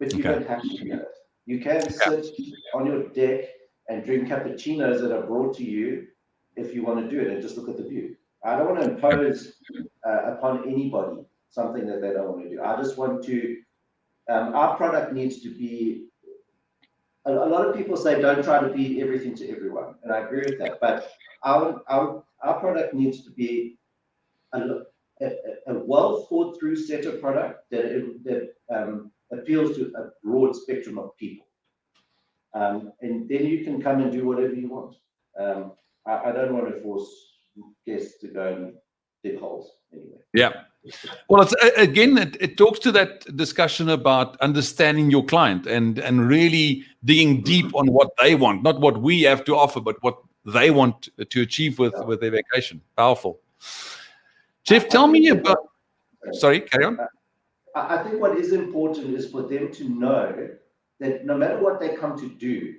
Speaker 2: but you don't have to do that. You can sit on your deck and drink cappuccinos that are brought to you if you want to do it and just look at the view. I don't want to impose upon anybody something that they don't want to do. I just want to, our product needs to be, a lot of people say don't try to be everything to everyone, and I agree with that, but our product needs to be a well thought through set of product that appeals to a broad spectrum of people. And then you can come and do whatever you want. I don't want to force guests to go and dig holes anyway.
Speaker 1: Yeah. Well, it talks to that discussion about understanding your client and really digging deep on what they want, not what we have to offer, but what they want to achieve with their vacation. Powerful. Jeff, tell me about. Sorry, carry on.
Speaker 2: I think what is important is for them to know that no matter what they come to do,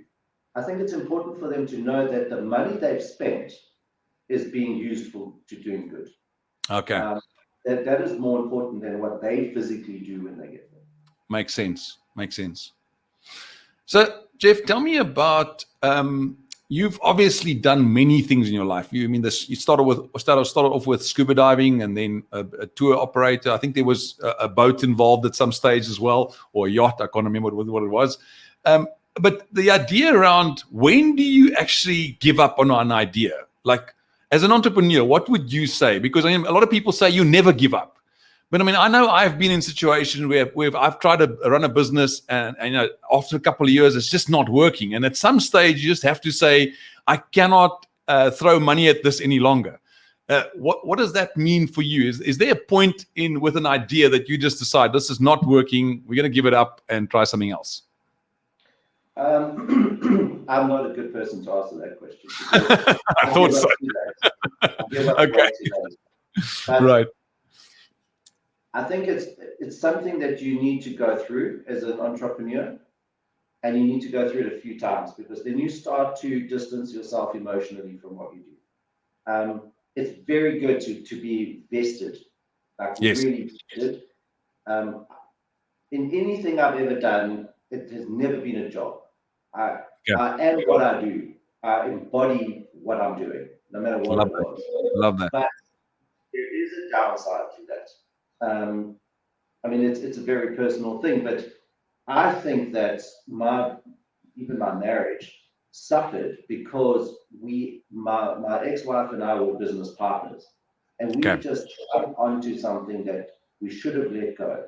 Speaker 2: I think it's important for them to know that the money they've spent is being used to doing good.
Speaker 1: Okay.
Speaker 2: That is more important than what they physically do when they get there.
Speaker 1: Makes sense. So, Jeff, tell me about. You've obviously done many things in your life. You started off with scuba diving, and then a tour operator. I think there was a boat involved at some stage as well, or a yacht. I can't remember what it was. But the idea around, when do you actually give up on an idea? Like, as an entrepreneur, what would you say? Because a lot of people say you never give up. But I know I've been in situations where I've tried to run a business and after a couple of years, it's just not working. And at some stage, you just have to say, I cannot throw money at this any longer. What does that mean for you? Is there a point with an idea that you just decide this is not working, we're going to give it up and try something else?
Speaker 2: I'm not a good person to answer that question.
Speaker 1: I thought so. Okay. Right.
Speaker 2: I think it's something that you need to go through as an entrepreneur, and you need to go through it a few times, because then you start to distance yourself emotionally from what you do. It's very good to be vested, like really vested. In anything I've ever done, it has never been a job. I am what I do. I embody what I'm doing, no matter what it was.
Speaker 1: Love that.
Speaker 2: But there is a downside to that. I mean, it's a very personal thing, but I think that even my marriage suffered because my ex-wife and I were business partners, and we just jumped onto something that we should have let go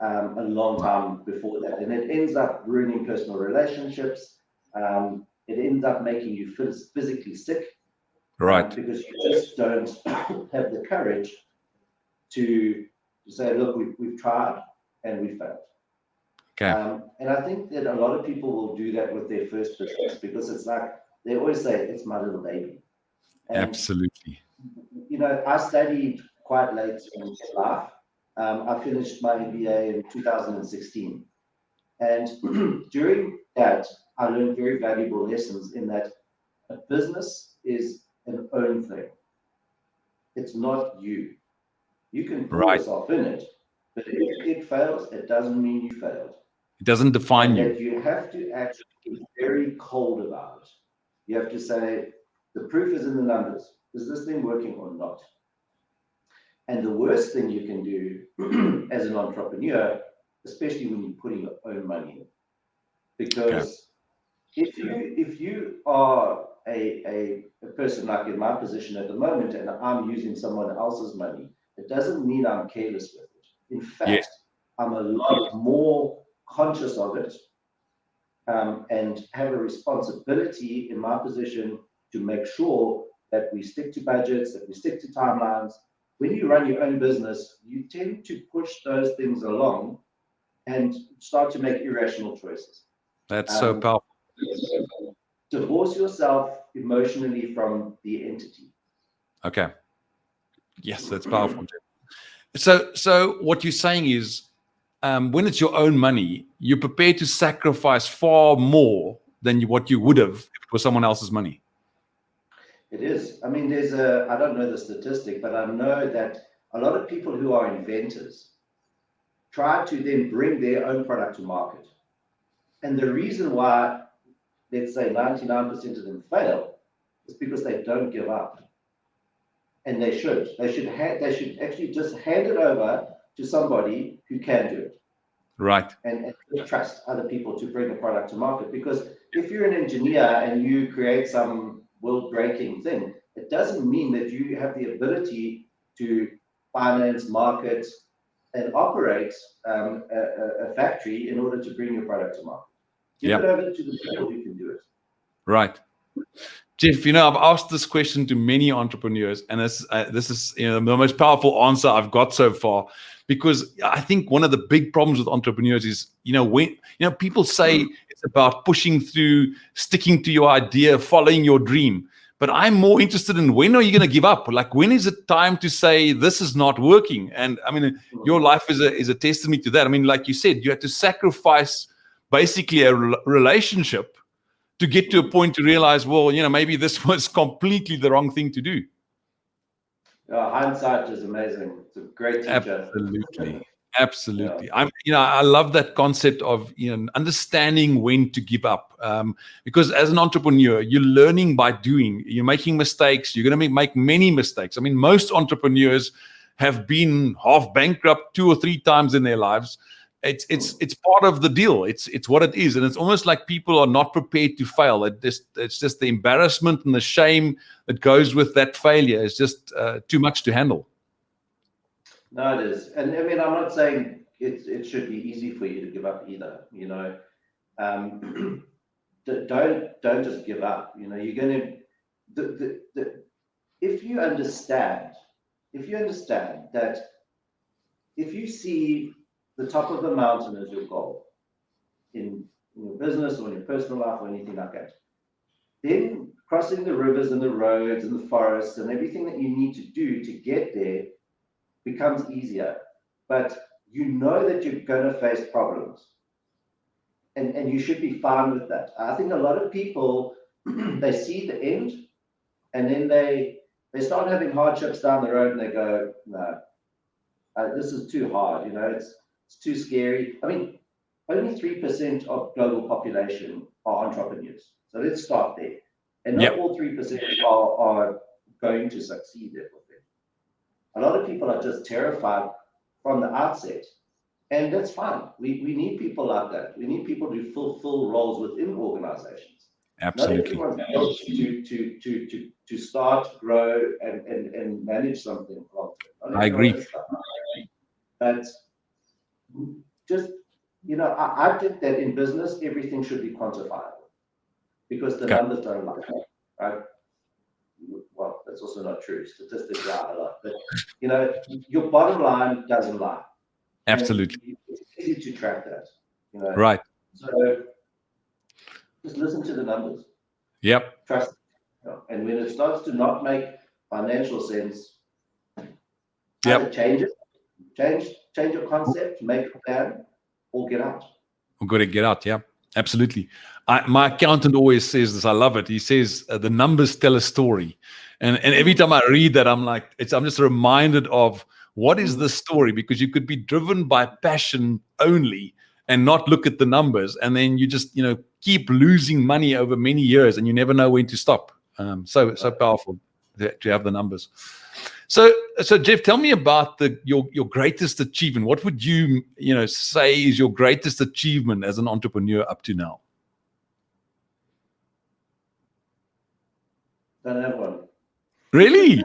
Speaker 2: a long time before that, and it ends up ruining personal relationships. It ends up making you physically sick,
Speaker 1: Right.
Speaker 2: because you just don't have the courage to say, look, we've tried and we failed.
Speaker 1: Okay.
Speaker 2: And I think that a lot of people will do that with their first business, because it's like they always say, it's my little baby. And,
Speaker 1: absolutely.
Speaker 2: You know, I studied quite late in life. I finished my MBA in 2016. And during that, I learned very valuable lessons in that a business is an own thing. It's not you. You can pull yourself in it, but if it fails, it doesn't mean you failed.
Speaker 1: It doesn't define you.
Speaker 2: You have to actually be very cold about it. You have to say, the proof is in the numbers. Is this thing working or not? And the worst thing you can do as an entrepreneur, especially when you're putting your own money in, because if you are a person like in my position at the moment, and I'm using someone else's money, it doesn't mean I'm careless with it. In fact, I'm a lot more conscious of it, and have a responsibility in my position to make sure that we stick to budgets, that we stick to timelines. When you run your own business, you tend to push those things along and start to make irrational choices.
Speaker 1: That's so powerful.
Speaker 2: Divorce yourself emotionally from the entity.
Speaker 1: Okay. Yes, that's powerful. So what you're saying is, when it's your own money, you're prepared to sacrifice far more than what you would have if it was someone else's money.
Speaker 2: It is. I mean, I don't know the statistic, but I know that a lot of people who are inventors try to then bring their own product to market. And the reason why, let's say 99% of them fail, is because they don't give up. And they should. They should actually just hand it over to somebody who can do it.
Speaker 1: Right.
Speaker 2: And trust other people to bring the product to market. Because if you're an engineer and you create some world-breaking thing, it doesn't mean that you have the ability to finance, market, and operate a factory in order to bring your product to market. Give it over to the people who can do it.
Speaker 1: Right. Jeff, I've asked this question to many entrepreneurs, and this is the most powerful answer I've got so far, because I think one of the big problems with entrepreneurs is, when people say it's about pushing through, sticking to your idea, following your dream. But I'm more interested in, when are you going to give up? Like, when is it time to say this is not working? And I mean, your life is a testimony to that. I mean, like you said, you had to sacrifice basically a relationship to get to a point to realize, well, maybe this was completely the wrong thing to do.
Speaker 2: Hindsight is amazing. It's a great teacher.
Speaker 1: Absolutely. I love that concept of understanding when to give up, because as an entrepreneur, you're learning by doing. You're making mistakes. You're going to make many mistakes. I mean, most entrepreneurs have been half bankrupt 2 or 3 times in their lives. It's part of the deal. It's what it is, and it's almost like people are not prepared to fail. It's just the embarrassment and the shame that goes with that failure is just too much to handle.
Speaker 2: No, it is, and I mean, I'm not saying it should be easy for you to give up either. Don't just give up. You're going to if you understand that if you see the top of the mountain as your goal in your business or in your personal life or anything like that, then crossing the rivers and the roads and the forests and everything that you need to do to get there becomes easier. But you know that you're going to face problems, and you should be fine with that. I think a lot of people they see the end, and then they start having hardships down the road, and they go, no, this is too hard. It's too scary. I mean, only 3% of global population are entrepreneurs. So let's start there. And not all 3% are going to succeed there. A lot of people are just terrified from the outset. And that's fine. We need people like that. We need people to fulfill roles within organizations.
Speaker 1: Absolutely.
Speaker 2: Not everyone's built to start, grow, and manage something.
Speaker 1: I agree.
Speaker 2: But just, I think that in business, everything should be quantifiable because the numbers don't lie, right? Well, that's also not true. Statistics lie a lot, but your bottom line doesn't lie.
Speaker 1: Absolutely.
Speaker 2: It's easy to track that,
Speaker 1: Right.
Speaker 2: So just listen to the numbers.
Speaker 1: Yep.
Speaker 2: Trust them. And when it starts to not make financial sense, either change it, change your concept, make a plan, or get out.
Speaker 1: We've got to get out. Yeah, absolutely. My accountant always says this. I love it. He says the numbers tell a story, and every time I read that, I'm just reminded of what is the story, because you could be driven by passion only and not look at the numbers, and then you just keep losing money over many years, and you never know when to stop. So powerful to have the numbers. So Jeff, tell me about your greatest achievement. What would you say is your greatest achievement as an entrepreneur up to now?
Speaker 2: Don't have one.
Speaker 1: Really?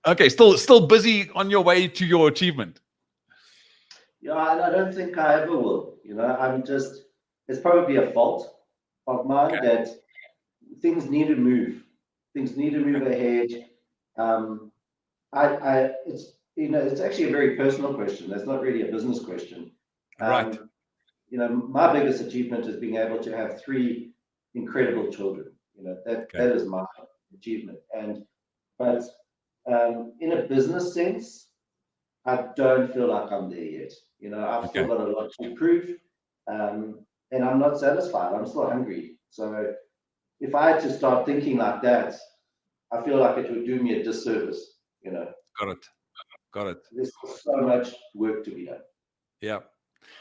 Speaker 1: Okay, still busy on your way to your achievement.
Speaker 2: Yeah, I don't think I ever will. It's probably a fault of mine that things need to move. Things need to move ahead. It's actually a very personal question. That's not really a business question.
Speaker 1: Right.
Speaker 2: My biggest achievement is being able to have 3 incredible children. That is my achievement. But in a business sense, I don't feel like I'm there yet. I've still got a lot to prove, and I'm not satisfied. I'm still hungry. So if I had to start thinking like that, I feel like it would do me a disservice.
Speaker 1: Got it.
Speaker 2: There's so much work to be done.
Speaker 1: Yeah.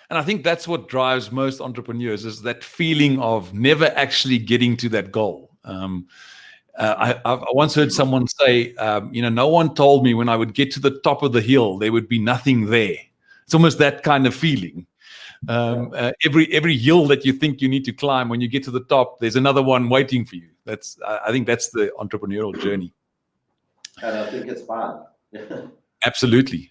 Speaker 1: And I think that's what drives most entrepreneurs, is that feeling of never actually getting to that goal. I once heard someone say, no one told me when I would get to the top of the hill, there would be nothing there. It's almost that kind of feeling. Every hill that you think you need to climb, when you get to the top, there's another one waiting for you. I think that's the entrepreneurial journey.
Speaker 2: And I think it's fun.
Speaker 1: Absolutely.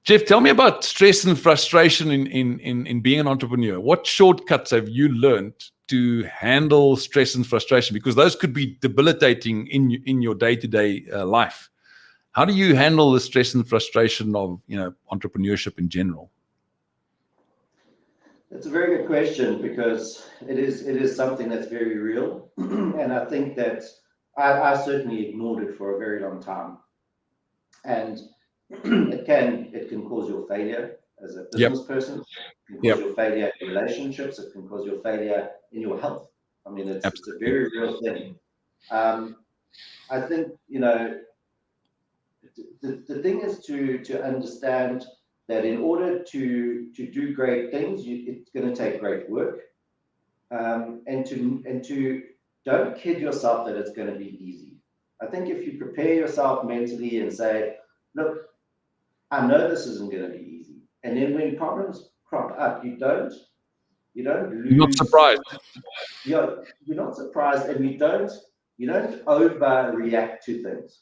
Speaker 1: Jeff, tell me about stress and frustration in being an entrepreneur. What shortcuts have you learned to handle stress and frustration? Because those could be debilitating in your day-to-day life. How do you handle the stress and frustration of entrepreneurship in general?
Speaker 2: It's a very good question, because it is something that's very real, and I think that I certainly ignored it for a very long time, and it can cause your failure as a business person. It can cause your failure in relationships. It can cause your failure in your health. I mean, it's a very real thing. I think the thing is to understand that in order to do great things, it's going to take great work, and to don't kid yourself that it's going to be easy. I think if you prepare yourself mentally and say, look, I know this isn't going to be easy, and then when problems crop up, you don't lose.
Speaker 1: You're not surprised.
Speaker 2: You're not surprised, and you don't overreact to things.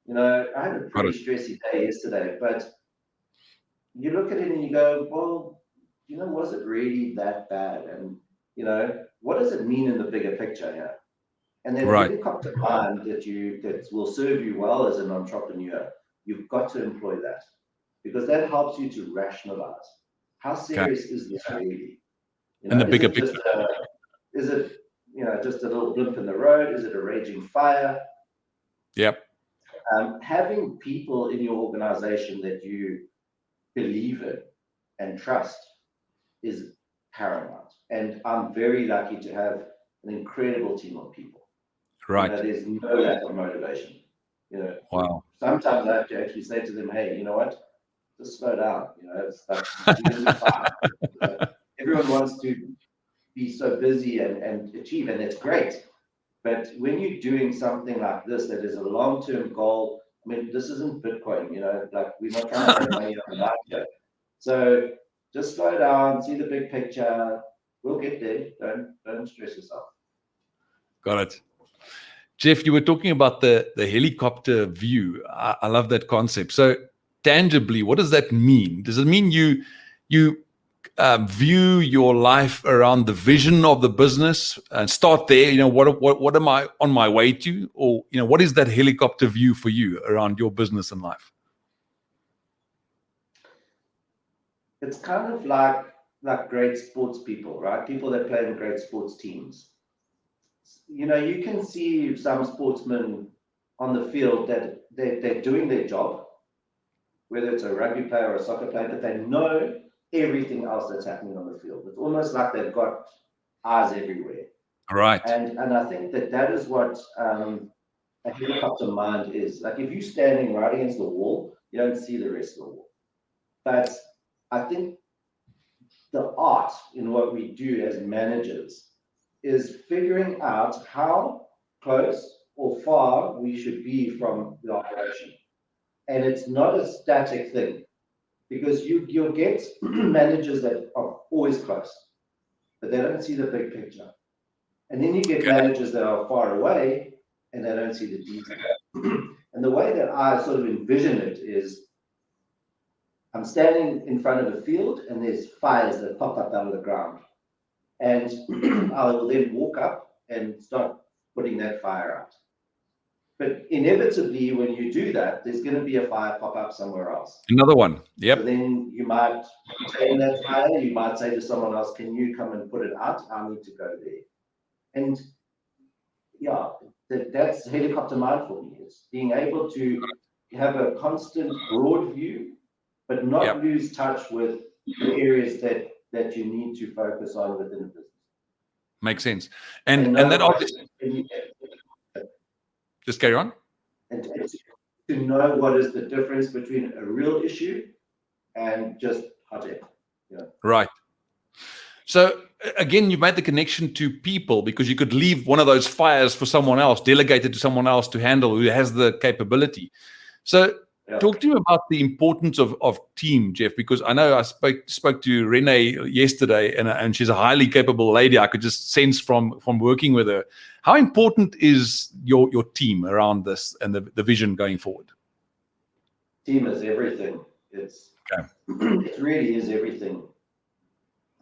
Speaker 2: I had a pretty stressy day yesterday, but you look at it and you go, well, was it really that bad? And what does it mean in the bigger picture here? And then helicopter mind that will serve you well as an entrepreneur, you've got to employ that, because that helps you to rationalize. How serious is this really?
Speaker 1: And the bigger picture.
Speaker 2: Is it just a little blimp in the road? Is it a raging fire?
Speaker 1: Yep.
Speaker 2: Having people in your organization that you believe in and trust is paramount. And I'm very lucky to have an incredible team of people.
Speaker 1: Right.
Speaker 2: There's no lack of motivation.
Speaker 1: Wow.
Speaker 2: Sometimes I have to actually say to them, hey, you know what? Just slow down. It's like, you're gonna be fine. Everyone wants to be so busy and achieve, and it's great. But when you're doing something like this, that is a long-term goal, mean, this isn't Bitcoin, like we're not trying to make money on that here. So just slow down, see the big picture. We'll get there. Don't stress yourself.
Speaker 1: Got it. Jeff, you were talking about the helicopter view. I love that concept. So tangibly, what does that mean? Does it mean you view your life around the vision of the business and start there? What am I on my way to? Or, what is that helicopter view for you around your business and life?
Speaker 2: It's kind of like great sports people, right? People that play in great sports teams. You can see some sportsmen on the field that they're doing their job, whether it's a rugby player or a soccer player, but they know everything else that's happening on the field. It's almost like they've got eyes everywhere.
Speaker 1: Right.
Speaker 2: And I think that is what a helicopter mind is. Like if you're standing right against the wall, you don't see the rest of the wall. But I think the art in what we do as managers is figuring out how close or far we should be from the operation. And it's not a static thing, because you'll get managers that are always close, but they don't see the big picture. And then you get managers that are far away and they don't see the detail. And the way that I sort of envision it is, I'm standing in front of a field and there's fires that pop up out of the ground. And I will then walk up and start putting that fire out. But inevitably, when you do that, there's going to be a fire pop up somewhere else.
Speaker 1: Another one. Yep.
Speaker 2: So then you might stay in that fire. You might say to someone else, can you come and put it out? I need to go there. And yeah, that's helicopter mind for me. It's being able to have a constant broad view, but not lose touch with the areas that you need to focus on within a business.
Speaker 1: Makes sense. And that obviously... Just carry on.
Speaker 2: And to know what is the difference between a real issue and just hot air. Yeah.
Speaker 1: Right. So again, you made the connection to people, because you could leave one of those fires for someone else, delegate it to someone else to handle, who has the capability. So talk to me about the importance of team, Jeff, because I know I spoke to Renee yesterday, and she's a highly capable lady. I could just sense from working with her. How important is your team around this and the vision going forward?
Speaker 2: Team is everything. It really is everything.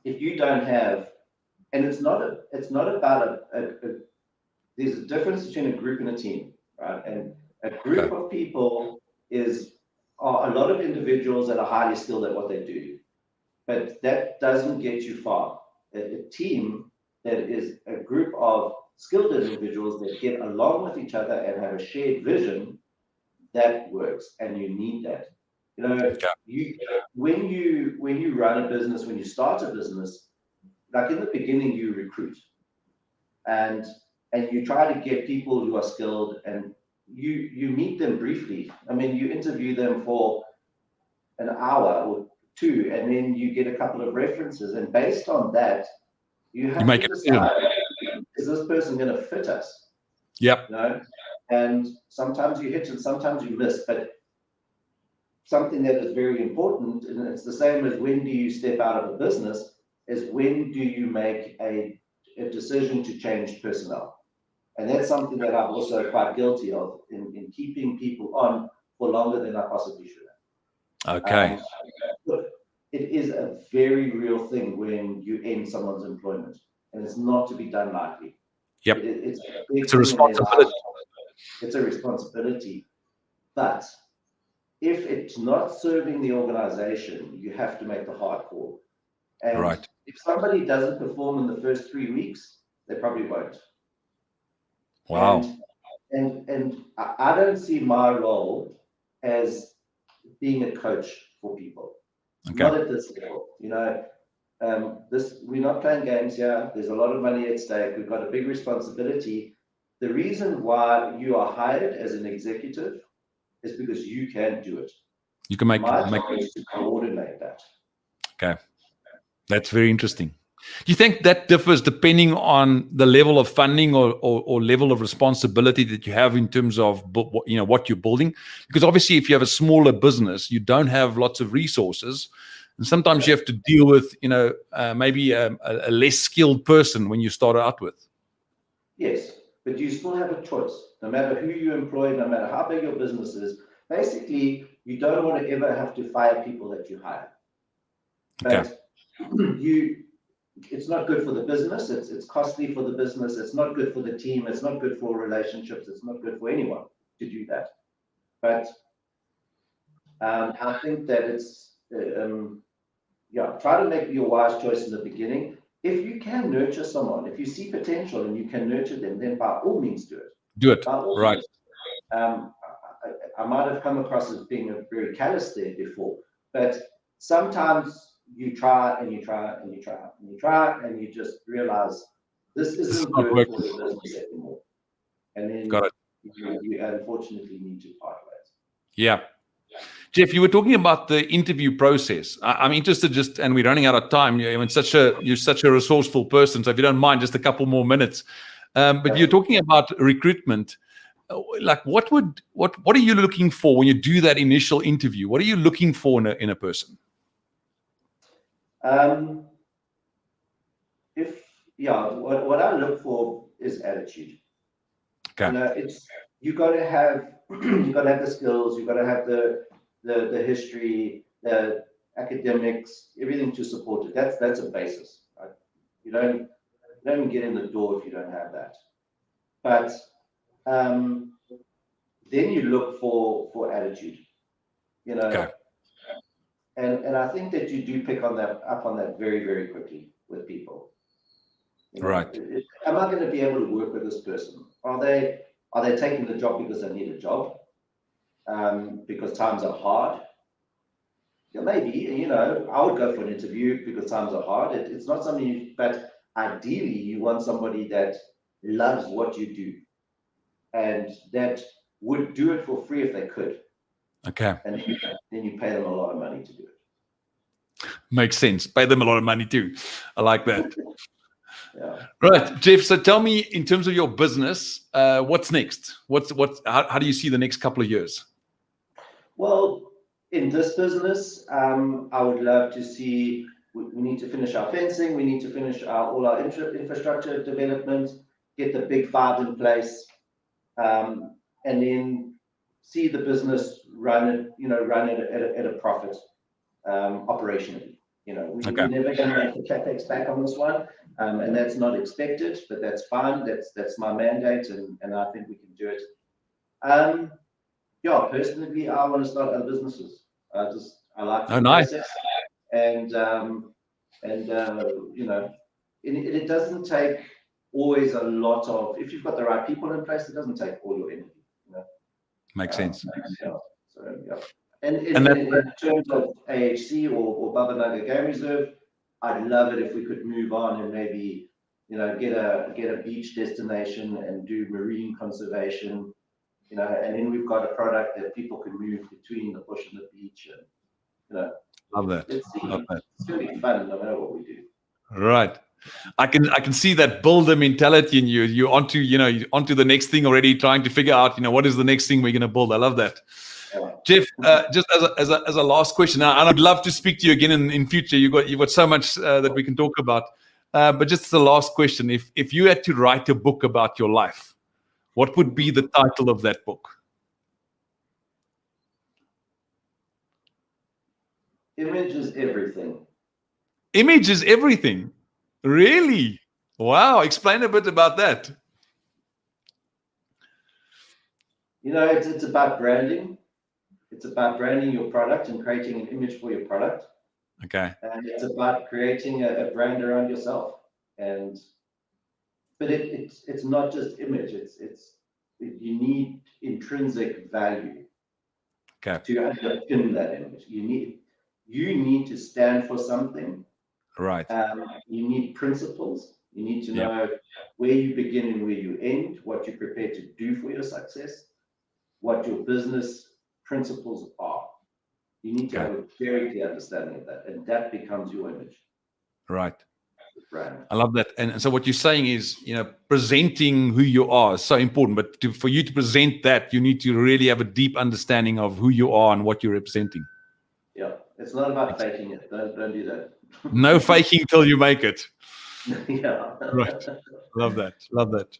Speaker 2: If you don't have, and it's not about there's a difference between a group and a team, right? And a group of people are a lot of individuals that are highly skilled at what they do, but that doesn't get you far. A team that is a group of skilled individuals that get along with each other and have a shared vision, that works, and you need that. When you run a business, when you start a business, like in the beginning, you recruit, and you try to get people who are skilled, and you meet them briefly. I mean, you interview them for an hour or two, and then you get a couple of references, and based on that, you have to decide, is this person going to fit us?
Speaker 1: Yep.
Speaker 2: And sometimes you hit and sometimes you miss, but something that is very important, and it's the same as when do you step out of a business, is when do you make a decision to change personnel? And that's something that I'm also quite guilty of in keeping people on for longer than I possibly should have.
Speaker 1: Okay.
Speaker 2: Look, it is a very real thing when you end someone's employment, and it's not to be done lightly.
Speaker 1: Yep.
Speaker 2: It's
Speaker 1: a responsibility.
Speaker 2: It's a responsibility. But if it's not serving the organization, you have to make the hard call. And if somebody doesn't perform in the first 3 weeks, they probably won't.
Speaker 1: Wow.
Speaker 2: And I don't see my role as being a coach for people. Not at this level. We're not playing games here. There's a lot of money at stake. We've got a big responsibility. The reason why you are hired as an executive is because you can do it.
Speaker 1: You can make
Speaker 2: job is to coordinate that.
Speaker 1: Okay. That's very interesting. Do you think that differs depending on the level of funding or level of responsibility that you have in terms of what you're building? Because obviously, if you have a smaller business, you don't have lots of resources, and sometimes you have to deal with maybe a less skilled person when you start out with.
Speaker 2: Yes, but you still have a choice. No matter who you employ, no matter how big your business is, basically, you don't want to ever have to fire people that you hire. But it's not good for the business. It's costly for the business. It's not good for the team. It's not good for relationships. It's not good for anyone to do that. But I think that it's try to make your wise choice in the beginning. If you can nurture someone, if you see potential and you can nurture them, then by all means do it.
Speaker 1: Do it. Right.
Speaker 2: I might have come across as being very callous there before, but sometimes you try and you try and you try and you try and you just realize this isn't good for the business anymore. And then you unfortunately need to part ways.
Speaker 1: Yeah. Jeff, you were talking about the interview process. I'm interested and we're running out of time. You're such a resourceful person. So if you don't mind, just a couple more minutes. But you're talking about recruitment. Like what are you looking for when you do that initial interview? What are you looking for in a person?
Speaker 2: What I look for is attitude.
Speaker 1: Okay.
Speaker 2: You got to have the skills, you got to have the history, the academics, everything to support it. That's a basis. Right? You don't even get in the door if you don't have that. But then you look for attitude.
Speaker 1: Okay.
Speaker 2: And I think that you do pick up on that very, very quickly with people.
Speaker 1: Right.
Speaker 2: Am I going to be able to work with this person? Are they taking the job because they need a job? Because times are hard? Yeah, maybe, I would go for an interview because times are hard. It's not something but ideally you want somebody that loves what you do and that would do it for free if they could.
Speaker 1: Okay.
Speaker 2: And then you pay them a lot of money to do it.
Speaker 1: Makes sense. Pay them a lot of money too. I like that.
Speaker 2: Yeah.
Speaker 1: Right, Jeff. So tell me, in terms of your business, what's next? How do you see the next couple of years?
Speaker 2: Well, in this business, I would love to see. We need to finish our fencing. We need to finish all our infrastructure development. Get the big 5 in place, and then see the business run at a profit operationally. We're never going to make the capex back on this one, and that's not expected, but that's fine. That's my mandate, and I think we can do it. Personally, I want to start other businesses. I like the process, and it doesn't take always a lot of. If you've got the right people in place, it doesn't take all your energy.
Speaker 1: Makes sense.
Speaker 2: And in terms of AHC or Baba Naga Game Reserve, I'd love it if we could move on and maybe get a beach destination and do marine conservation. And then we've got a product that people can move between the bush and the beach, and
Speaker 1: love that.
Speaker 2: It's going to be fun no matter what we do.
Speaker 1: Right. I can see that builder mentality in you. You're onto the next thing already, trying to figure out what is the next thing we're going to build. I love that. Yeah. Jeff, just as a last question, and I'd love to speak to you again in future. You've got so much that we can talk about. But just the last question: if you had to write a book about your life, what would be the title of that book?
Speaker 2: Image is everything.
Speaker 1: Image is everything. Really? Wow. Explain a bit about that.
Speaker 2: It's about branding. It's about branding your product and creating an image for your product.
Speaker 1: Okay.
Speaker 2: And it's about creating a brand around yourself. But it's not just image. You need intrinsic value.
Speaker 1: Okay.
Speaker 2: To underpin that image. You need to stand for something.
Speaker 1: Right.
Speaker 2: You need principles. You need to know where you begin and where you end, what you're prepared to do for your success, what your business principles are. You need to have a very clear understanding of that, and that becomes your image.
Speaker 1: Right.
Speaker 2: brand.
Speaker 1: I love that. And so what you're saying is, presenting who you are is so important. But for you to present that, you need to really have a deep understanding of who you are and what you're representing.
Speaker 2: Yeah, it's not about faking it. Don't do that.
Speaker 1: No faking till you make it.
Speaker 2: Yeah.
Speaker 1: Right. Love that. Love that.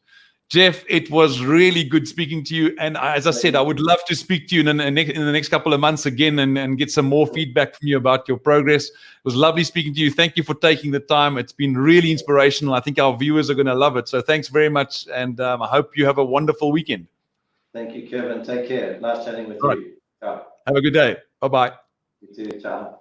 Speaker 1: Jeff, it was really good speaking to you. And as I said, I would love to speak to you in the next couple of months again and get some more feedback from you about your progress. It was lovely speaking to you. Thank you for taking the time. It's been really inspirational. I think our viewers are going to love it. So thanks very much. And I hope you have a wonderful weekend.
Speaker 2: Thank you, Kevin. Take care. Nice chatting with
Speaker 1: Right.
Speaker 2: you. Ciao.
Speaker 1: Have a good day. Bye-bye.
Speaker 2: You too. Ciao.